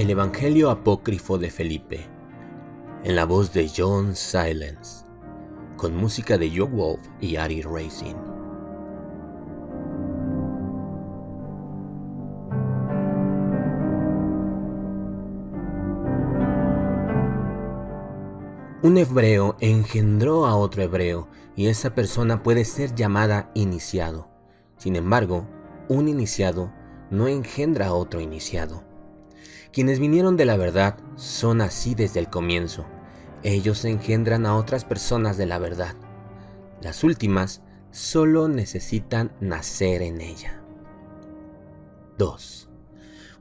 El Evangelio Apócrifo de Felipe, en la voz de John Silence, con música de Joe Wolf y Ari Racing. Un hebreo engendró a otro hebreo, y esa persona puede ser llamada iniciado. Sin embargo, un iniciado no engendra a otro iniciado. Quienes vinieron de la verdad son así desde el comienzo. Ellos engendran a otras personas de la verdad. Las últimas solo necesitan nacer en ella. 2.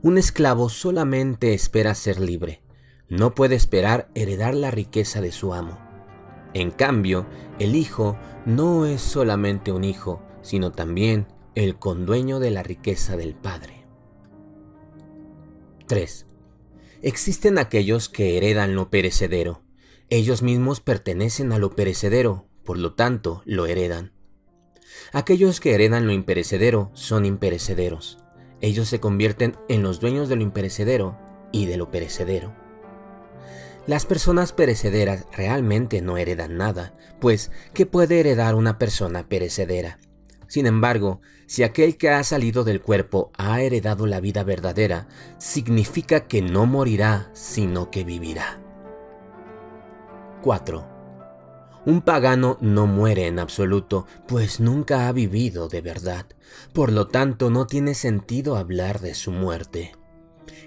Un esclavo solamente espera ser libre. No puede esperar heredar la riqueza de su amo. En cambio, el hijo no es solamente un hijo, sino también el condueño de la riqueza del padre. 3. Existen aquellos que heredan lo perecedero. Ellos mismos pertenecen a lo perecedero, por lo tanto, lo heredan. Aquellos que heredan lo imperecedero son imperecederos. Ellos se convierten en los dueños de lo imperecedero y de lo perecedero. Las personas perecederas realmente no heredan nada, pues ¿qué puede heredar una persona perecedera? Sin embargo, si aquel que ha salido del cuerpo ha heredado la vida verdadera, significa que no morirá, sino que vivirá. 4. Un pagano no muere en absoluto, pues nunca ha vivido de verdad. Por lo tanto, no tiene sentido hablar de su muerte.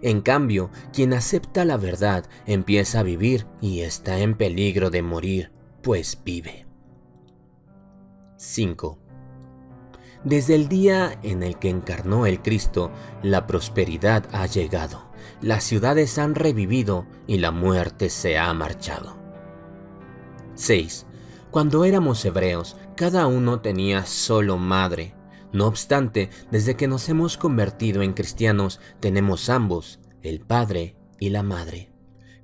En cambio, quien acepta la verdad empieza a vivir y está en peligro de morir, pues vive. 5. Desde el día en el que encarnó el Cristo, la prosperidad ha llegado, las ciudades han revivido y la muerte se ha marchado. 6. Cuando éramos hebreos, cada uno tenía solo madre. No obstante, desde que nos hemos convertido en cristianos, tenemos ambos, el padre y la madre.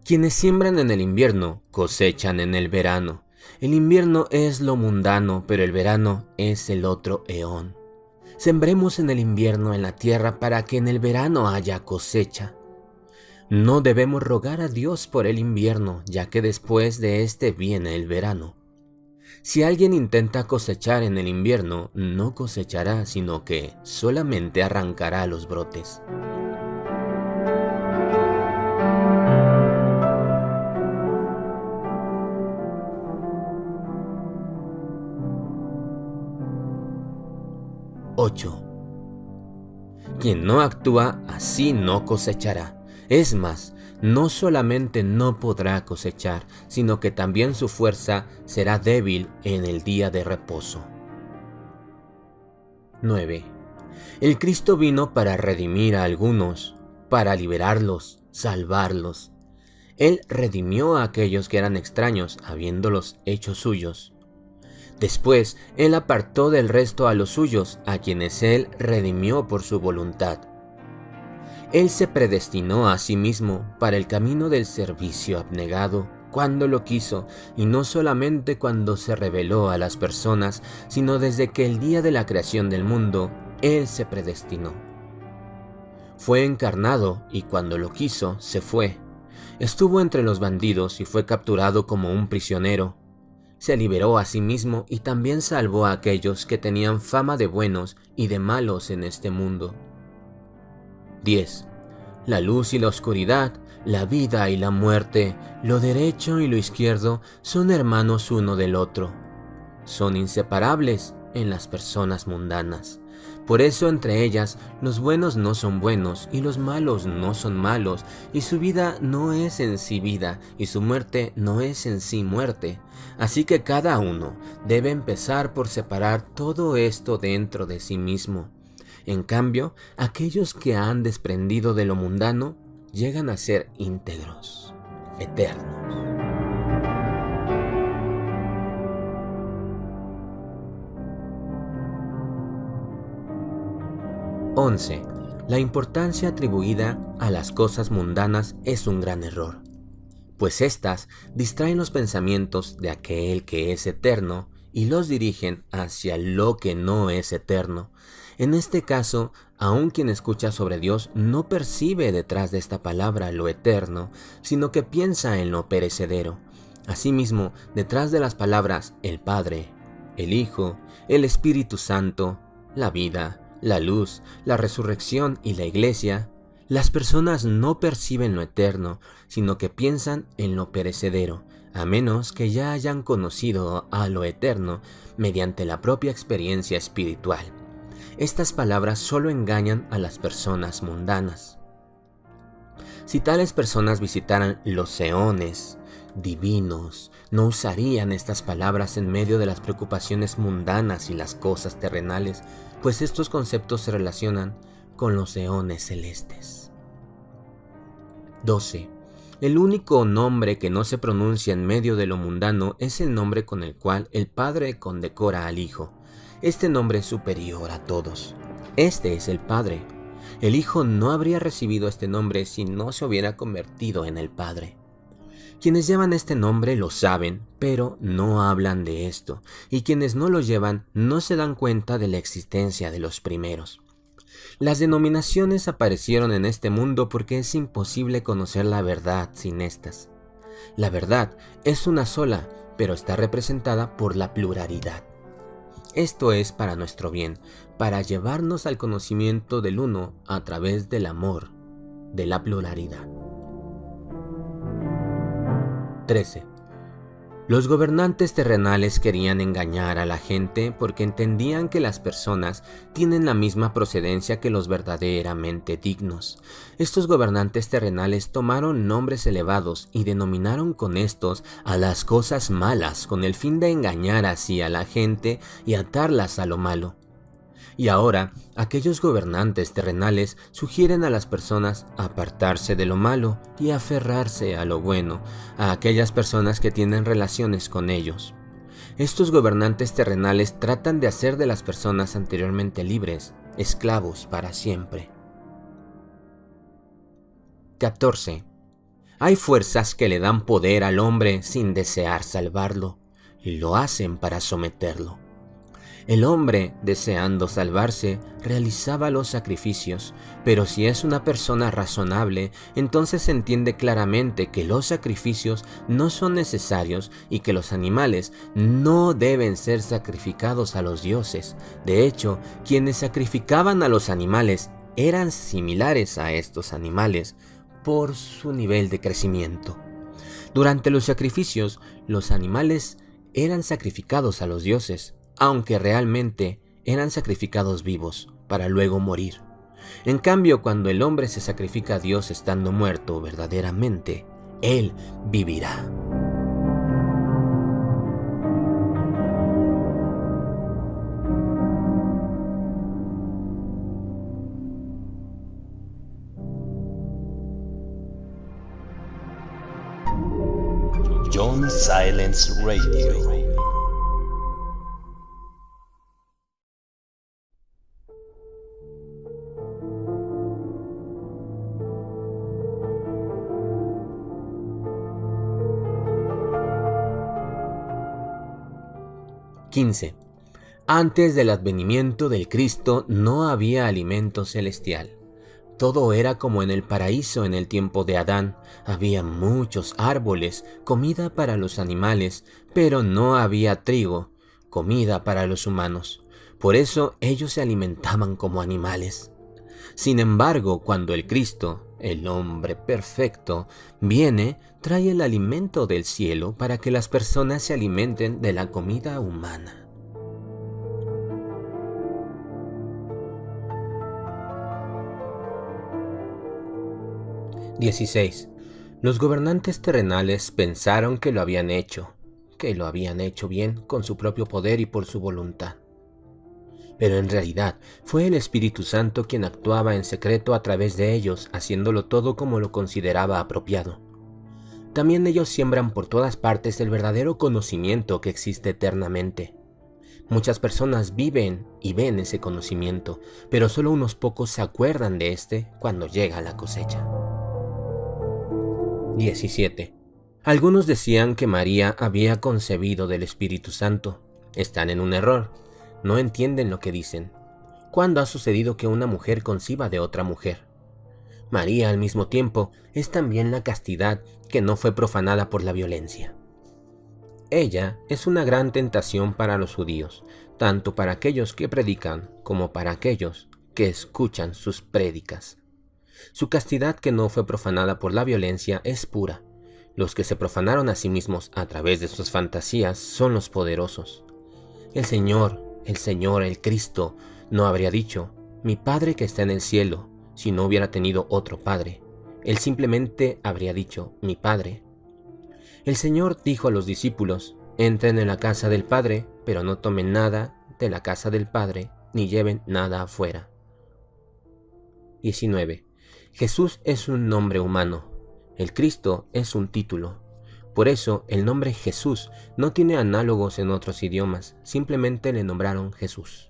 Quienes siembran en el invierno, cosechan en el verano. El invierno es lo mundano, pero el verano es el otro eón. Sembremos en el invierno en la tierra para que en el verano haya cosecha. No debemos rogar a Dios por el invierno, ya que después de este viene el verano. Si alguien intenta cosechar en el invierno, no cosechará, sino que solamente arrancará los brotes. ¡8! Quien no actúa así no cosechará. Es más, no solamente no podrá cosechar, sino que también su fuerza será débil en el día de reposo. 9. El Cristo vino para redimir a algunos, para liberarlos, salvarlos. Él redimió a aquellos que eran extraños, habiéndolos hecho suyos. Después, Él apartó del resto a los suyos, a quienes Él redimió por su voluntad. Él se predestinó a sí mismo para el camino del servicio abnegado cuando lo quiso, y no solamente cuando se reveló a las personas, sino desde que el día de la creación del mundo, Él se predestinó. Fue encarnado y cuando lo quiso, se fue. Estuvo entre los bandidos y fue capturado como un prisionero. Se liberó a sí mismo y también salvó a aquellos que tenían fama de buenos y de malos en este mundo. 10. La luz y la oscuridad, la vida y la muerte, lo derecho y lo izquierdo son hermanos uno del otro. Son inseparables en las personas mundanas. Por eso entre ellas los buenos no son buenos y los malos no son malos, y su vida no es en sí vida y su muerte no es en sí muerte. Así que cada uno debe empezar por separar todo esto dentro de sí mismo. En cambio, aquellos que han desprendido de lo mundano llegan a ser íntegros, eternos. (11) La importancia atribuida a las cosas mundanas es un gran error, pues éstas distraen los pensamientos de aquel que es eterno y los dirigen hacia lo que no es eterno. En este caso, aun quien escucha sobre Dios no percibe detrás de esta palabra lo eterno, sino que piensa en lo perecedero. Asimismo, detrás de las palabras el Padre, el Hijo, el Espíritu Santo, la vida, la luz, la resurrección y la iglesia, las personas no perciben lo eterno, sino que piensan en lo perecedero, a menos que ya hayan conocido a lo eterno mediante la propia experiencia espiritual. Estas palabras solo engañan a las personas mundanas. Si tales personas visitaran los eones divinos, no usarían estas palabras en medio de las preocupaciones mundanas y las cosas terrenales, pues estos conceptos se relacionan con los eones celestes. 12. El único nombre que no se pronuncia en medio de lo mundano es el nombre con el cual el Padre condecora al Hijo. Este nombre es superior a todos. Este es el Padre. El Hijo no habría recibido este nombre si no se hubiera convertido en el Padre. Quienes llevan este nombre lo saben, pero no hablan de esto, y quienes no lo llevan no se dan cuenta de la existencia de los primeros. Las denominaciones aparecieron en este mundo porque es imposible conocer la verdad sin estas. La verdad es una sola, pero está representada por la pluralidad. Esto es para nuestro bien, para llevarnos al conocimiento del uno a través del amor, de la pluralidad. 13. Los gobernantes terrenales querían engañar a la gente porque entendían que las personas tienen la misma procedencia que los verdaderamente dignos. Estos gobernantes terrenales tomaron nombres elevados y denominaron con estos a las cosas malas con el fin de engañar así a la gente y atarlas a lo malo. Y ahora, aquellos gobernantes terrenales sugieren a las personas apartarse de lo malo y aferrarse a lo bueno, a aquellas personas que tienen relaciones con ellos. Estos gobernantes terrenales tratan de hacer de las personas anteriormente libres, esclavos para siempre. 14. Hay fuerzas que le dan poder al hombre sin desear salvarlo, y lo hacen para someterlo. El hombre, deseando salvarse, realizaba los sacrificios, pero si es una persona razonable, entonces se entiende claramente que los sacrificios no son necesarios y que los animales no deben ser sacrificados a los dioses. De hecho, quienes sacrificaban a los animales eran similares a estos animales por su nivel de crecimiento. Durante los sacrificios, los animales eran sacrificados a los dioses, aunque realmente eran sacrificados vivos para luego morir. En cambio, cuando el hombre se sacrifica a Dios estando muerto verdaderamente, él vivirá. John Silence Radio. 15. Antes del advenimiento del Cristo no había alimento celestial. Todo era como en el paraíso en el tiempo de Adán. Había muchos árboles, comida para los animales, pero no había trigo, comida para los humanos. Por eso ellos se alimentaban como animales. Sin embargo, cuando el Cristo, el hombre perfecto, viene, trae el alimento del cielo para que las personas se alimenten de la comida humana. XVI. Los gobernantes terrenales pensaron que lo habían hecho bien con su propio poder y por su voluntad. Pero en realidad fue el Espíritu Santo quien actuaba en secreto a través de ellos, haciéndolo todo como lo consideraba apropiado. También ellos siembran por todas partes el verdadero conocimiento que existe eternamente. Muchas personas viven y ven ese conocimiento, pero solo unos pocos se acuerdan de este cuando llega la cosecha. 17. Algunos decían que María había concebido del Espíritu Santo, están en un error, no entienden lo que dicen. ¿Cuándo ha sucedido que una mujer conciba de otra mujer? María, al mismo tiempo, es también la castidad que no fue profanada por la violencia. Ella es una gran tentación para los judíos, tanto para aquellos que predican como para aquellos que escuchan sus prédicas. Su castidad que no fue profanada por la violencia es pura. Los que se profanaron a sí mismos a través de sus fantasías son los poderosos. El Señor, el Cristo, no habría dicho, mi Padre que está en el cielo, si no hubiera tenido otro Padre. Él simplemente habría dicho, mi Padre. El Señor dijo a los discípulos, entren en la casa del Padre, pero no tomen nada de la casa del Padre, ni lleven nada afuera. 19. Jesús es un nombre humano. El Cristo es un título. Por eso, el nombre Jesús no tiene análogos en otros idiomas, simplemente le nombraron Jesús.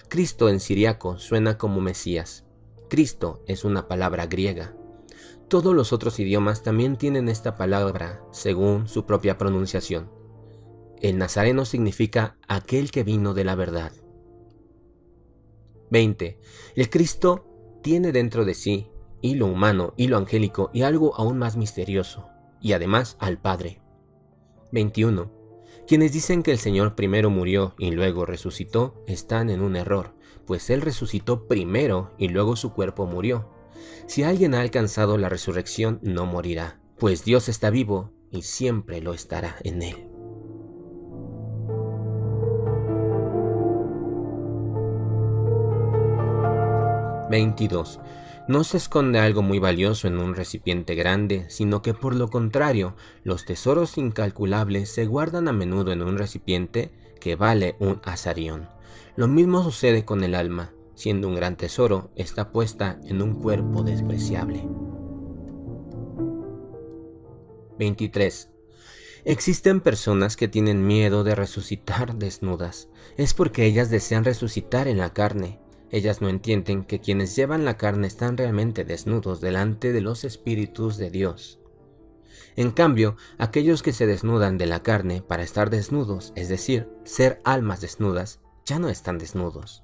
Cristo en siriaco suena como Mesías. Cristo es una palabra griega. Todos los otros idiomas también tienen esta palabra según su propia pronunciación. El nazareno significa aquel que vino de la verdad. 20. El Cristo tiene dentro de sí y lo humano y lo angélico y algo aún más misterioso, y además al Padre. 21. Quienes dicen que el Señor primero murió y luego resucitó están en un error, pues Él resucitó primero y luego su cuerpo murió. Si alguien ha alcanzado la resurrección, no morirá, pues Dios está vivo y siempre lo estará en Él. (22) No se esconde algo muy valioso en un recipiente grande, sino que por lo contrario, los tesoros incalculables se guardan a menudo en un recipiente que vale un azarión. Lo mismo sucede con el alma, siendo un gran tesoro, está puesta en un cuerpo despreciable. 23. Existen personas que tienen miedo de resucitar desnudas. Es porque ellas desean resucitar en la carne. Ellas no entienden que quienes llevan la carne están realmente desnudos delante de los espíritus de Dios. En cambio, aquellos que se desnudan de la carne para estar desnudos, es decir, ser almas desnudas, ya no están desnudos.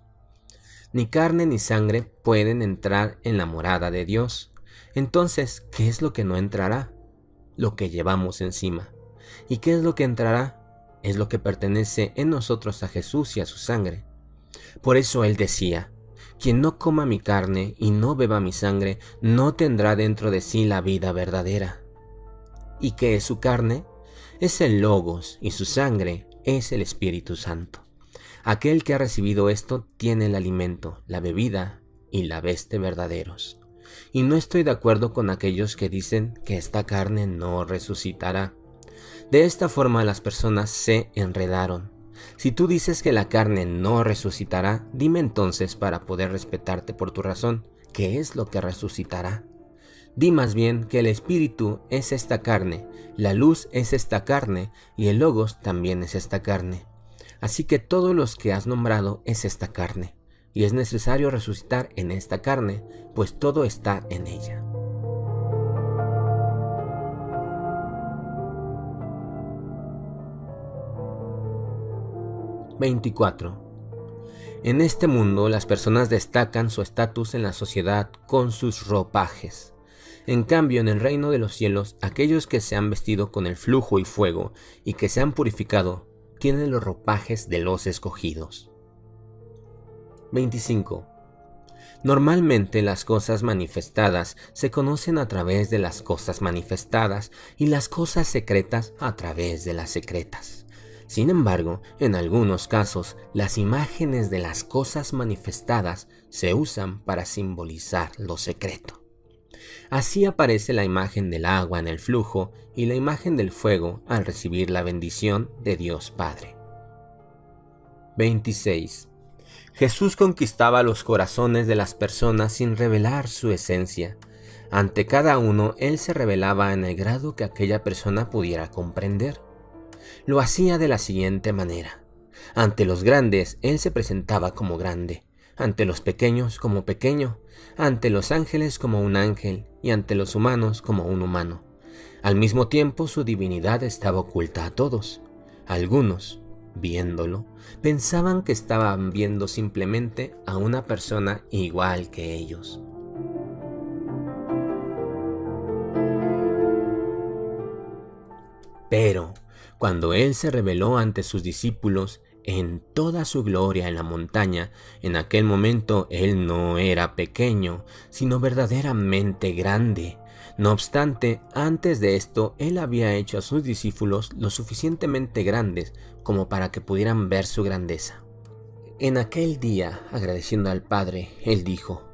Ni carne ni sangre pueden entrar en la morada de Dios. Entonces, ¿qué es lo que no entrará? Lo que llevamos encima. ¿Y qué es lo que entrará? Es lo que pertenece en nosotros a Jesús y a su sangre. Por eso Él decía, quien no coma mi carne y no beba mi sangre, no tendrá dentro de sí la vida verdadera. ¿Y qué es su carne? Es el Logos, y su sangre es el Espíritu Santo. Aquel que ha recibido esto tiene el alimento, la bebida y la veste verdaderos. Y no estoy de acuerdo con aquellos que dicen que esta carne no resucitará. De esta forma las personas se enredaron. Si tú dices que la carne no resucitará, dime entonces, para poder respetarte por tu razón, ¿qué es lo que resucitará? Di más bien que el Espíritu es esta carne, la luz es esta carne y el Logos también es esta carne. Así que todos los que has nombrado es esta carne, y es necesario resucitar en esta carne, pues todo está en ella. (24) En este mundo las personas destacan su estatus en la sociedad con sus ropajes. En cambio, en el reino de los cielos, aquellos que se han vestido con el flujo y fuego y que se han purificado, tienen los ropajes de los escogidos. 25. Normalmente las cosas manifestadas se conocen a través de las cosas manifestadas y las cosas secretas a través de las secretas. Sin embargo, en algunos casos, las imágenes de las cosas manifestadas se usan para simbolizar lo secreto. Así aparece la imagen del agua en el flujo y la imagen del fuego al recibir la bendición de Dios Padre. 26. Jesús conquistaba los corazones de las personas sin revelar su esencia. Ante cada uno, Él se revelaba en el grado que aquella persona pudiera comprender. Lo hacía de la siguiente manera. Ante los grandes, Él se presentaba como grande, ante los pequeños como pequeño, ante los ángeles como un ángel y ante los humanos como un humano. Al mismo tiempo, su divinidad estaba oculta a todos. Algunos Viéndolo, pensaban que estaban viendo simplemente a una persona igual que ellos. Pero, cuando Él se reveló ante sus discípulos en toda su gloria en la montaña, en aquel momento Él no era pequeño, sino verdaderamente grande. No obstante, antes de esto, Él había hecho a sus discípulos lo suficientemente grandes como para que pudieran ver su grandeza. En aquel día, agradeciendo al Padre, Él dijo: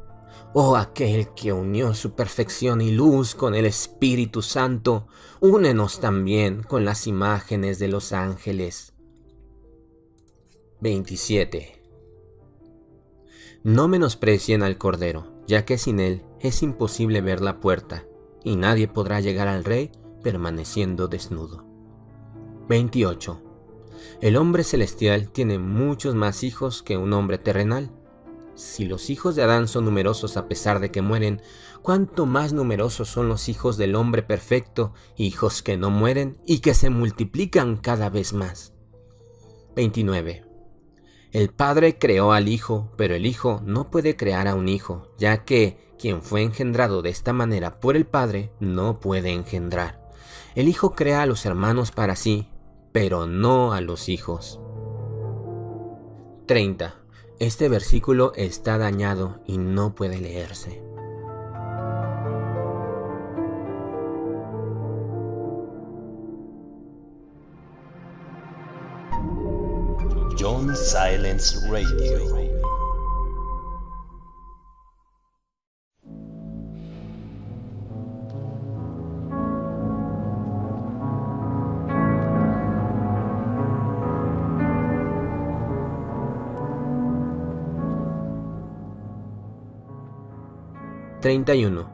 «Oh aquel que unió su perfección y luz con el Espíritu Santo, únenos también con las imágenes de los ángeles». 27. No menosprecien al Cordero, ya que sin él es imposible ver la puerta, y nadie podrá llegar al Rey permaneciendo desnudo. 28. El hombre celestial tiene muchos más hijos que un hombre terrenal. Si los hijos de Adán son numerosos a pesar de que mueren, ¿cuánto más numerosos son los hijos del hombre perfecto, hijos que no mueren y que se multiplican cada vez más? 29. El Padre creó al Hijo, pero el Hijo no puede crear a un hijo, ya que quien fue engendrado de esta manera por el Padre no puede engendrar. El Hijo crea a los hermanos para sí, pero no a los hijos. 30. Este versículo está dañado y no puede leerse. John Silence Radio. (31)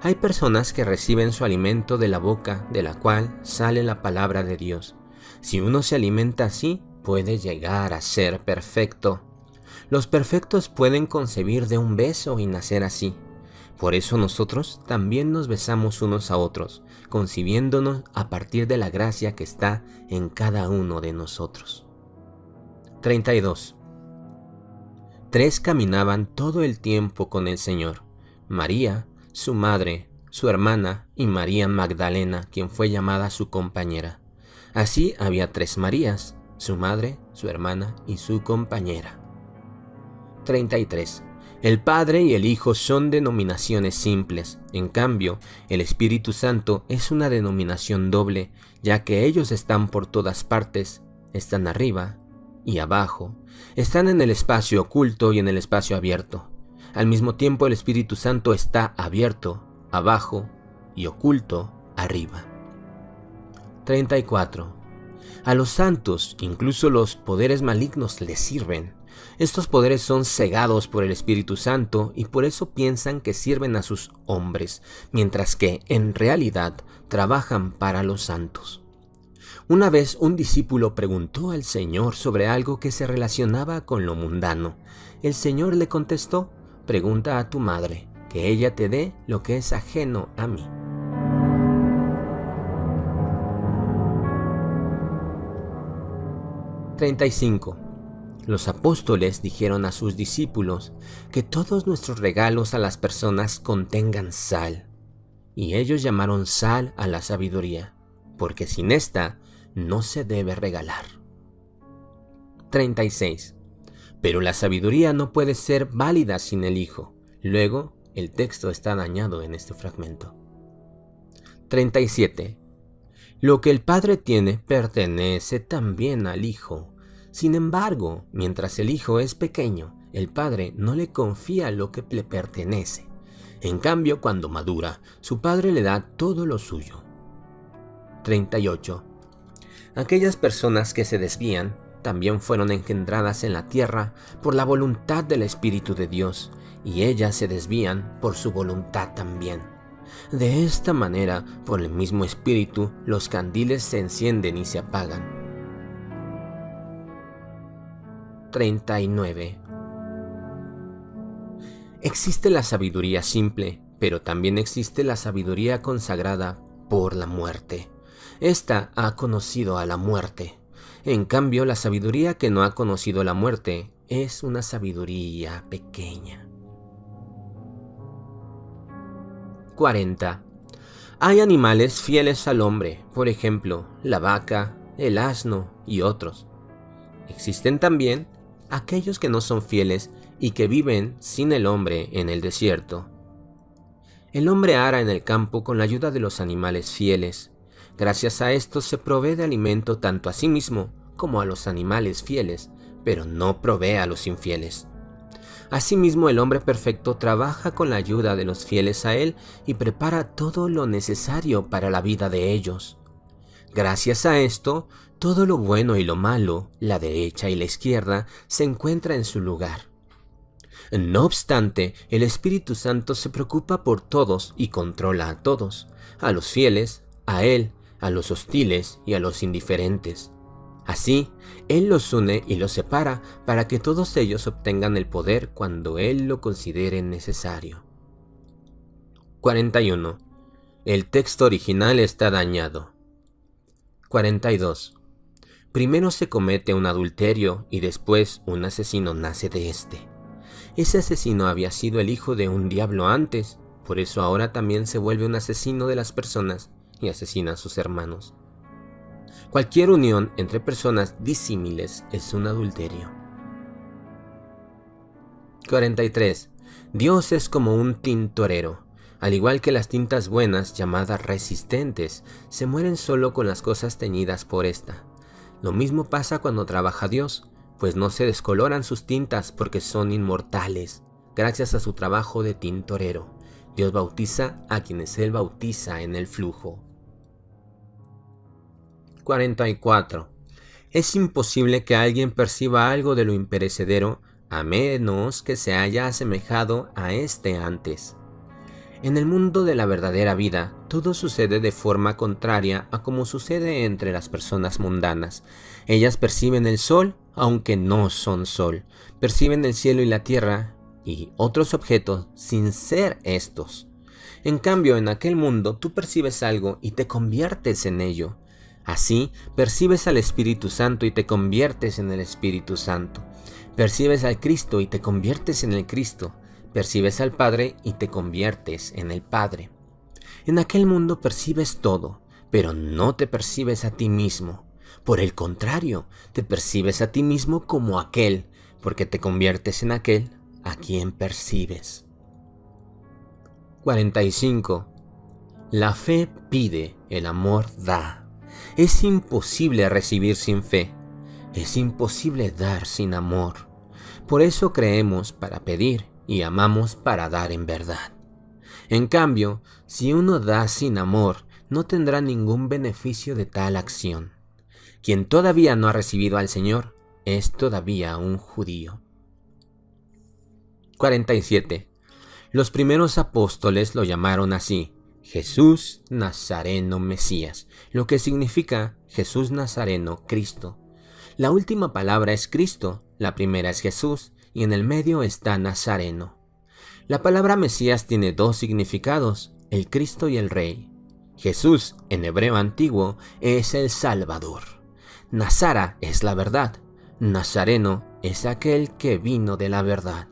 Hay personas que reciben su alimento de la boca de la cual sale la palabra de Dios. Si uno se alimenta así, puede llegar a ser perfecto. Los perfectos pueden concebir de un beso y nacer así. Por eso nosotros también nos besamos unos a otros, concibiéndonos a partir de la gracia que está en cada uno de nosotros. 32. 3 caminaban todo el tiempo con el Señor: María, su madre, su hermana y María Magdalena, quien fue llamada su compañera. Así había 3 Marías: su madre, su hermana y su compañera. 33. El Padre y el Hijo son denominaciones simples. En cambio, el Espíritu Santo es una denominación doble, ya que ellos están por todas partes, están arriba y abajo, están en el espacio oculto y en el espacio abierto. Al mismo tiempo, el Espíritu Santo está abierto, abajo y oculto, arriba. 34. A los santos, incluso los poderes malignos, les sirven. Estos poderes son cegados por el Espíritu Santo y por eso piensan que sirven a sus hombres, mientras que, en realidad, trabajan para los santos. Una vez un discípulo preguntó al Señor sobre algo que se relacionaba con lo mundano. El Señor le contestó: «Pregunta a tu madre, que ella te dé lo que es ajeno a mí». 35. Los apóstoles dijeron a sus discípulos que todos nuestros regalos a las personas contengan sal, y ellos llamaron sal a la sabiduría, porque sin esta no se debe regalar. 36. Pero la sabiduría no puede ser válida sin el Hijo. Luego, el texto está dañado en este fragmento. 37. Lo que el Padre tiene pertenece también al Hijo. Sin embargo, mientras el Hijo es pequeño, el Padre no le confía lo que le pertenece. En cambio, cuando madura, su Padre le da todo lo suyo. 38. Aquellas personas que se desvían también fueron engendradas en la tierra por la voluntad del Espíritu de Dios, y ellas se desvían por su voluntad también. De esta manera, por el mismo Espíritu, los candiles se encienden y se apagan. 39. Existe la sabiduría simple, pero también existe la sabiduría consagrada por la muerte. Esta ha conocido a la muerte. En cambio, la sabiduría que no ha conocido la muerte es una sabiduría pequeña. 40. Hay animales fieles al hombre, por ejemplo, la vaca, el asno y otros. Existen también aquellos que no son fieles y que viven sin el hombre en el desierto. El hombre ara en el campo con la ayuda de los animales fieles. Gracias a esto se provee de alimento tanto a sí mismo como a los animales fieles, pero no provee a los infieles. Asimismo, el hombre perfecto trabaja con la ayuda de los fieles a él y prepara todo lo necesario para la vida de ellos. Gracias a esto, todo lo bueno y lo malo, la derecha y la izquierda, se encuentra en su lugar. No obstante, el Espíritu Santo se preocupa por todos y controla a todos, a los fieles, a Él, a los hostiles y a los indiferentes. Así, Él los une y los separa para que todos ellos obtengan el poder cuando Él lo considere necesario. 41. El texto original está dañado. 42. Primero se comete un adulterio y después un asesino nace de éste. Ese asesino había sido el hijo de un diablo antes, por eso ahora también se vuelve un asesino de las personas y asesina a sus hermanos. Cualquier unión entre personas disímiles es un adulterio. 43. Dios es como un tintorero. Al igual que las tintas buenas, llamadas resistentes, se mueren solo con las cosas teñidas por esta. Lo mismo pasa cuando trabaja Dios, pues no se descoloran sus tintas porque son inmortales. Gracias a su trabajo de tintorero, Dios bautiza a quienes Él bautiza en el flujo. 44. Es imposible que alguien perciba algo de lo imperecedero a menos que se haya asemejado a este antes. En el mundo de la verdadera vida, todo sucede de forma contraria a como sucede entre las personas mundanas. Ellas perciben el sol, aunque no son sol. Perciben el cielo y la tierra y otros objetos sin ser estos. En cambio, en aquel mundo tú percibes algo y te conviertes en ello. Así, percibes al Espíritu Santo y te conviertes en el Espíritu Santo. Percibes al Cristo y te conviertes en el Cristo. Percibes al Padre y te conviertes en el Padre. En aquel mundo percibes todo, pero no te percibes a ti mismo. Por el contrario, te percibes a ti mismo como aquel, porque te conviertes en aquel a quien percibes. 45. La fe pide, el amor da. Es imposible recibir sin fe. Es imposible dar sin amor. Por eso creemos para pedir y amamos para dar en verdad. En cambio, si uno da sin amor, no tendrá ningún beneficio de tal acción. Quien todavía no ha recibido al Señor es todavía un judío. 47. Los primeros apóstoles lo llamaron así, Jesús Nazareno Mesías, lo que significa Jesús Nazareno Cristo. La última palabra es Cristo, la primera es Jesús, y en el medio está Nazareno. La palabra Mesías tiene dos significados, el Cristo y el Rey. Jesús, en hebreo antiguo, es el Salvador. Nazara es la verdad. Nazareno es aquel que vino de la verdad.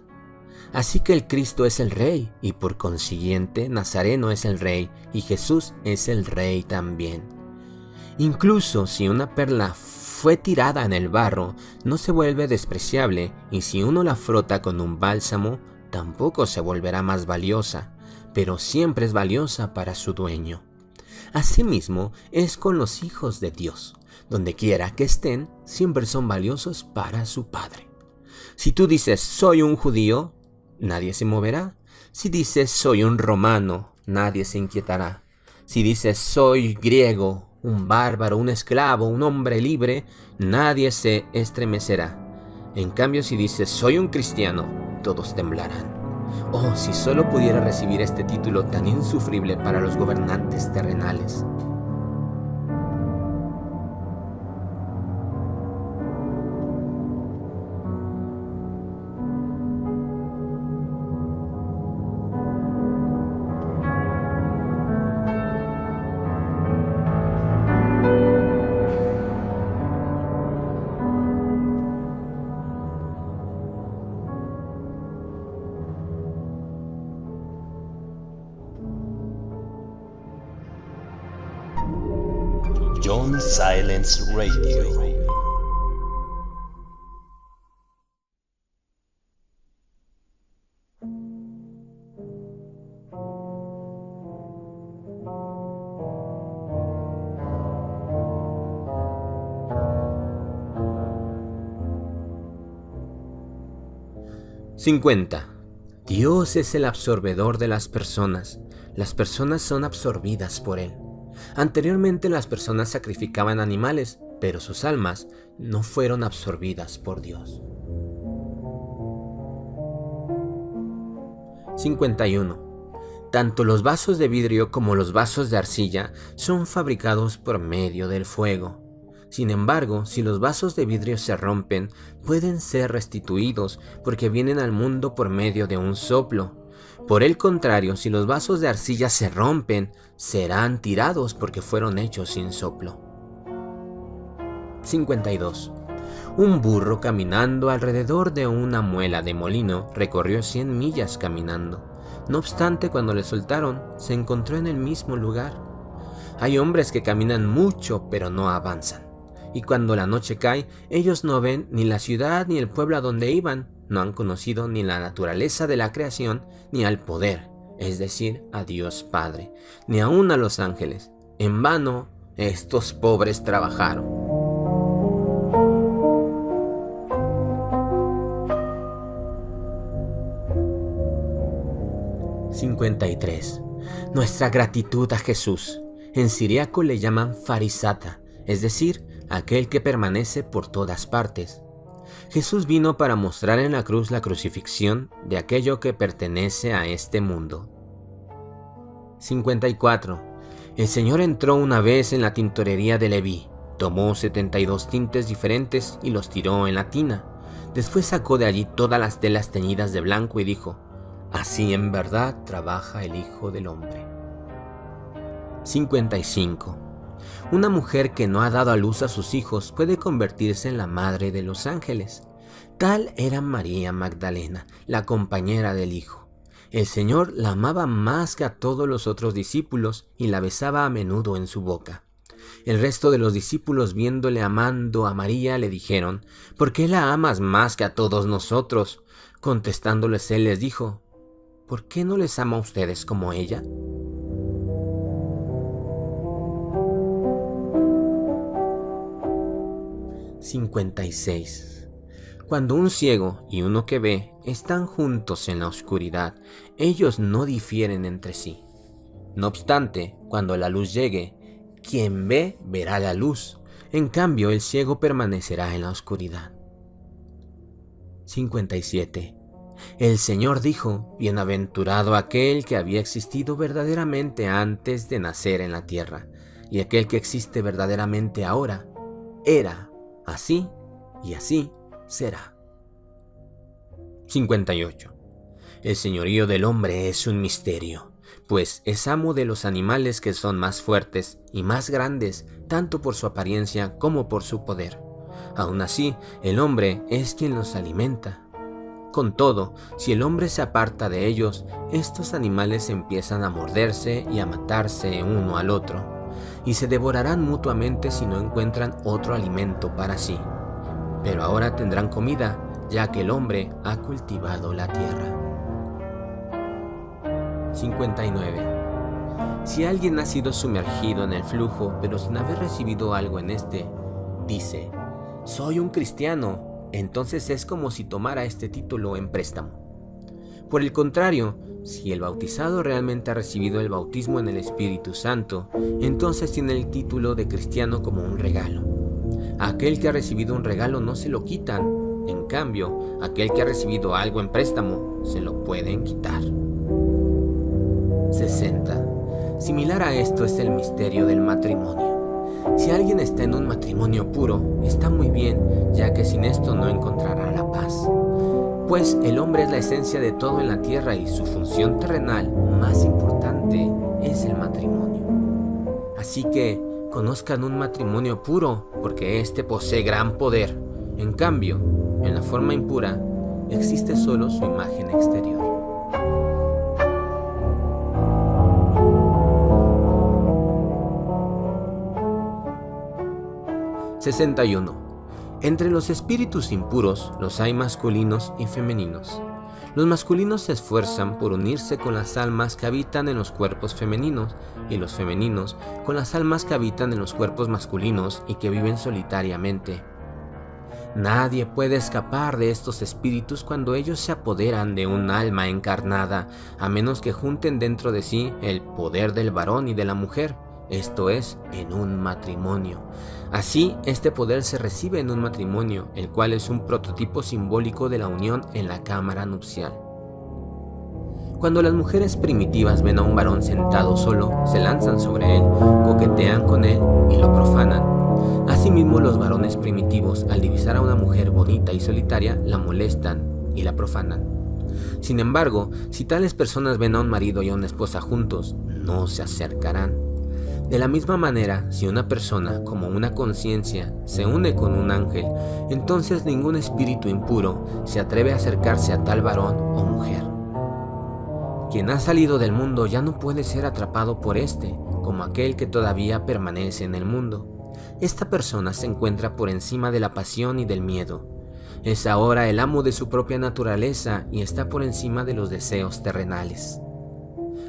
Así que el Cristo es el Rey, y por consiguiente Nazareno es el Rey, y Jesús es el Rey también. Incluso si una perla fue tirada en el barro, no se vuelve despreciable, y si uno la frota con un bálsamo, tampoco se volverá más valiosa, pero siempre es valiosa para su dueño. Asimismo, es con los hijos de Dios. Donde quiera que estén, siempre son valiosos para su Padre. Si tú dices, soy un judío, nadie se moverá. Si dices, soy un romano, nadie se inquietará. Si dices, soy griego, un bárbaro, un esclavo, un hombre libre, nadie se estremecerá. En cambio, si dices, soy un cristiano, todos temblarán. Oh, si solo pudiera recibir este título tan insufrible para los gobernantes terrenales. John Silence Radio. ¡50! Dios es el absorbedor de las personas son absorbidas por Él. Anteriormente las personas sacrificaban animales, pero sus almas no fueron absorbidas por Dios. 51. Tanto los vasos de vidrio como los vasos de arcilla son fabricados por medio del fuego. Sin embargo, si los vasos de vidrio se rompen, pueden ser restituidos porque vienen al mundo por medio de un soplo. Por el contrario, si los vasos de arcilla se rompen, serán tirados porque fueron hechos sin soplo. 52. Un burro caminando alrededor de una muela de molino recorrió 100 millas caminando. No obstante, cuando le soltaron, se encontró en el mismo lugar. Hay hombres que caminan mucho pero no avanzan. Y cuando la noche cae, ellos no ven ni la ciudad ni el pueblo a donde iban. No han conocido ni la naturaleza de la creación, ni al poder, es decir, a Dios Padre, ni aún a los ángeles. En vano, estos pobres trabajaron. 53. Nuestra gratitud a Jesús. En siríaco le llaman farisata, es decir, aquel que permanece por todas partes. Jesús vino para mostrar en la cruz la crucifixión de aquello que pertenece a este mundo. 54. El Señor entró una vez en la tintorería de Leví, tomó 72 tintes diferentes y los tiró en la tina. Después sacó de allí todas las telas teñidas de blanco y dijo: así en verdad trabaja el Hijo del Hombre. 55. Una mujer que no ha dado a luz a sus hijos puede convertirse en la madre de los ángeles. Tal era María Magdalena, la compañera del Hijo. El Señor la amaba más que a todos los otros discípulos y la besaba a menudo en su boca. El resto de los discípulos, viéndole amando a María, le dijeron: ¿por qué la amas más que a todos nosotros? Contestándoles él les dijo: ¿por qué no les ama a ustedes como ella? 56. Cuando un ciego y uno que ve están juntos en la oscuridad, ellos no difieren entre sí. No obstante, cuando la luz llegue, quien ve verá la luz, en cambio el ciego permanecerá en la oscuridad. 57. El Señor dijo: bienaventurado aquel que había existido verdaderamente antes de nacer en la tierra, y aquel que existe verdaderamente ahora. Era así y así será. 58. El señorío del hombre es un misterio, pues es amo de los animales que son más fuertes y más grandes, tanto por su apariencia como por su poder. Aún así, el hombre es quien los alimenta. Con todo, si el hombre se aparta de ellos, estos animales empiezan a morderse y a matarse uno al otro, y se devorarán mutuamente si no encuentran otro alimento para sí. Pero ahora tendrán comida, ya que el hombre ha cultivado la tierra. 59. Si alguien ha sido sumergido en el flujo, pero sin haber recibido algo en este, dice: soy un cristiano, entonces es como si tomara este título en préstamo. Por el contrario, si el bautizado realmente ha recibido el bautismo en el Espíritu Santo, entonces tiene el título de cristiano como un regalo. A aquel que ha recibido un regalo no se lo quitan, en cambio, aquel que ha recibido algo en préstamo se lo pueden quitar. 60. Similar a esto es el misterio del matrimonio. Si alguien está en un matrimonio puro, está muy bien, ya que sin esto no encontrará la paz. Pues el hombre es la esencia de todo en la tierra y su función terrenal más importante es el matrimonio. Así que conozcan un matrimonio puro, porque éste posee gran poder. En cambio, en la forma impura, existe solo su imagen exterior. 61. Entre los espíritus impuros los hay masculinos y femeninos. Los masculinos se esfuerzan por unirse con las almas que habitan en los cuerpos femeninos y los femeninos con las almas que habitan en los cuerpos masculinos y que viven solitariamente. Nadie puede escapar de estos espíritus cuando ellos se apoderan de un alma encarnada, a menos que junten dentro de sí el poder del varón y de la mujer, esto es, en un matrimonio. Así, este poder se recibe en un matrimonio, el cual es un prototipo simbólico de la unión en la cámara nupcial. Cuando las mujeres primitivas ven a un varón sentado solo, se lanzan sobre él, coquetean con él y lo profanan. Asimismo, los varones primitivos, al divisar a una mujer bonita y solitaria, la molestan y la profanan. Sin embargo, si tales personas ven a un marido y a una esposa juntos, no se acercarán. De la misma manera, si una persona, como una conciencia, se une con un ángel, entonces ningún espíritu impuro se atreve a acercarse a tal varón o mujer. Quien ha salido del mundo ya no puede ser atrapado por éste, como aquel que todavía permanece en el mundo. Esta persona se encuentra por encima de la pasión y del miedo. Es ahora el amo de su propia naturaleza y está por encima de los deseos terrenales.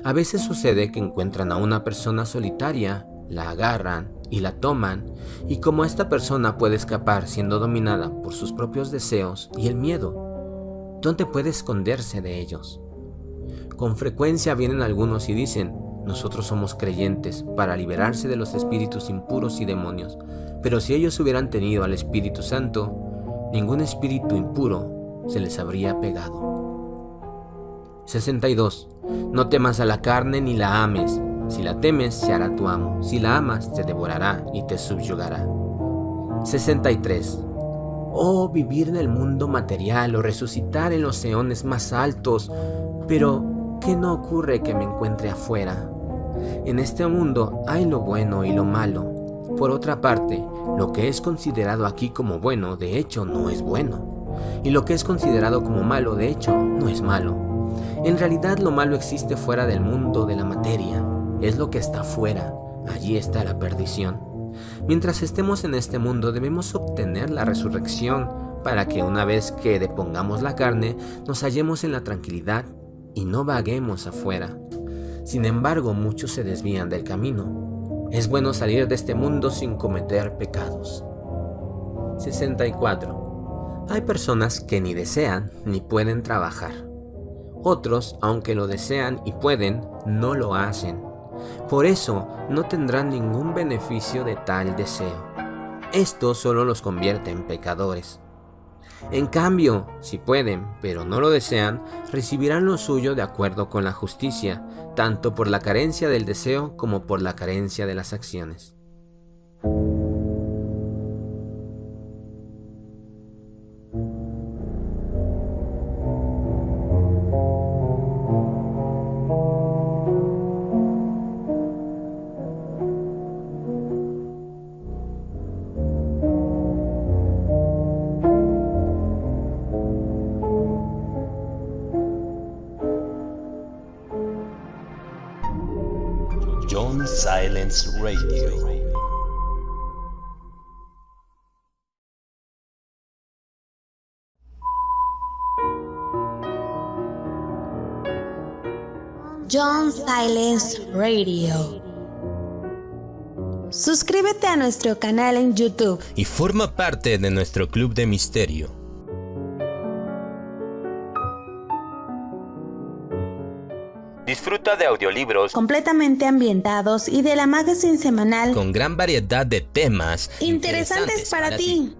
A veces sucede que encuentran a una persona solitaria, la agarran y la toman, y como esta persona puede escapar siendo dominada por sus propios deseos y el miedo, ¿dónde puede esconderse de ellos? Con frecuencia vienen algunos y dicen: nosotros somos creyentes para liberarse de los espíritus impuros y demonios, pero si ellos hubieran tenido al Espíritu Santo, ningún espíritu impuro se les habría pegado. 62. No temas a la carne ni la ames. Si la temes, se hará tu amo. Si la amas, te devorará y te subyugará. 63. Oh, vivir en el mundo material o resucitar en los eones más altos. Pero, ¿qué no ocurre que me encuentre afuera? En este mundo hay lo bueno y lo malo. Por otra parte, lo que es considerado aquí como bueno, de hecho, no es bueno. Y lo que es considerado como malo, de hecho, no es malo. En realidad, lo malo existe fuera del mundo de la materia. Es lo que está fuera. Allí está la perdición. Mientras estemos en este mundo, debemos obtener la resurrección para que una vez que depongamos la carne, nos hallemos en la tranquilidad y no vaguemos afuera. Sin embargo, muchos se desvían del camino. Es bueno salir de este mundo sin cometer pecados. 64. Hay personas que ni desean ni pueden trabajar. Otros, aunque lo desean y pueden, no lo hacen. Por eso, no tendrán ningún beneficio de tal deseo. Esto solo los convierte en pecadores. En cambio, si pueden, pero no lo desean, recibirán lo suyo de acuerdo con la justicia, tanto por la carencia del deseo como por la carencia de las acciones. John Silence Radio. John Silence Radio. Suscríbete a nuestro canal en YouTube y forma parte de nuestro club de misterio. Disfruta de audiolibros completamente ambientados y de la magazine semanal con gran variedad de temas interesantes para ti.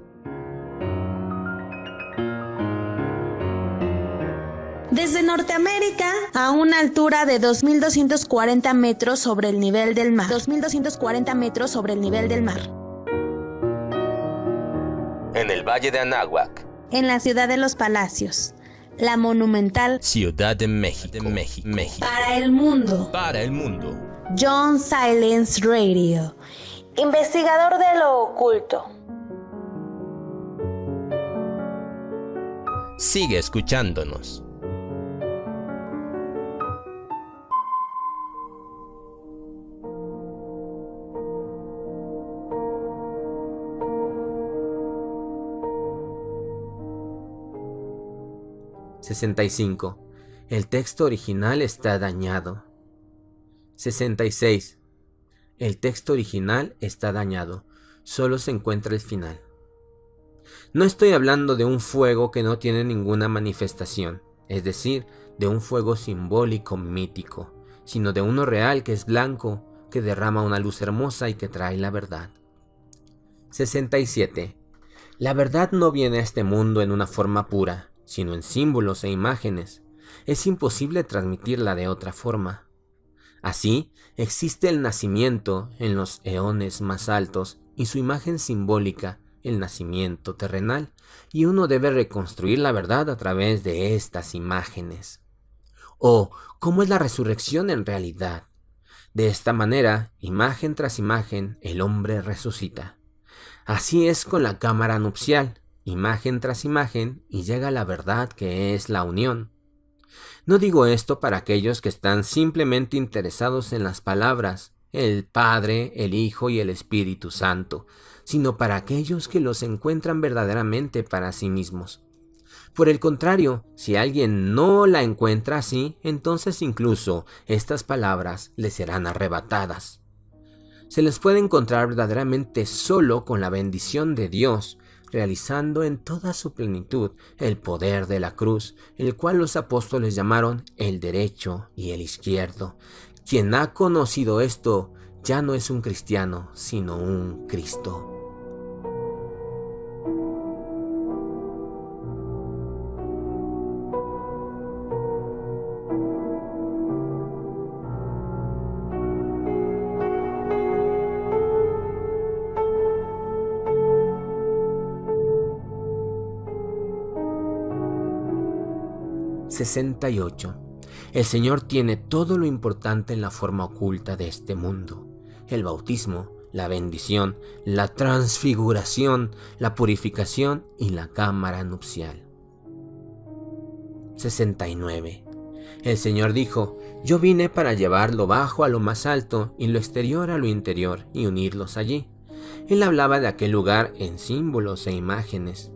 Desde Norteamérica a una altura de 2.240 metros sobre el nivel del mar. 2.240 metros sobre el nivel del mar. En el Valle de Anáhuac. En la ciudad de los Palacios. La monumental Ciudad de México. Para el mundo. Para el mundo. John Silence Radio. Investigador de lo oculto. Sigue escuchándonos. 65. El texto original está dañado. 66. El texto original está dañado. Solo se encuentra el final. No estoy hablando de un fuego que no tiene ninguna manifestación, es decir, de un fuego simbólico mítico, sino de uno real que es blanco, que derrama una luz hermosa y que trae la verdad. 67. La verdad no viene a este mundo en una forma pura, sino en símbolos e imágenes. Es imposible transmitirla de otra forma. Así, existe el nacimiento en los eones más altos y su imagen simbólica, el nacimiento terrenal, y uno debe reconstruir la verdad a través de estas imágenes. ¿Cómo es la resurrección en realidad? De esta manera, imagen tras imagen, el hombre resucita. Así es con la cámara nupcial, imagen tras imagen, y llega la verdad que es la unión. No digo esto para aquellos que están simplemente interesados en las palabras, el Padre, el Hijo y el Espíritu Santo, sino para aquellos que los encuentran verdaderamente para sí mismos. Por el contrario, si alguien no la encuentra así, entonces incluso estas palabras le serán arrebatadas. Se les puede encontrar verdaderamente solo con la bendición de Dios, realizando en toda su plenitud el poder de la cruz, el cual los apóstoles llamaron el derecho y el izquierdo. Quien ha conocido esto ya no es un cristiano, sino un Cristo. (68) El Señor tiene todo lo importante en la forma oculta de este mundo: el bautismo, la bendición, la transfiguración, la purificación y la cámara nupcial. 69. El Señor dijo: Yo vine para llevar lo bajo a lo más alto y lo exterior a lo interior y unirlos allí. Él hablaba de aquel lugar en símbolos e imágenes.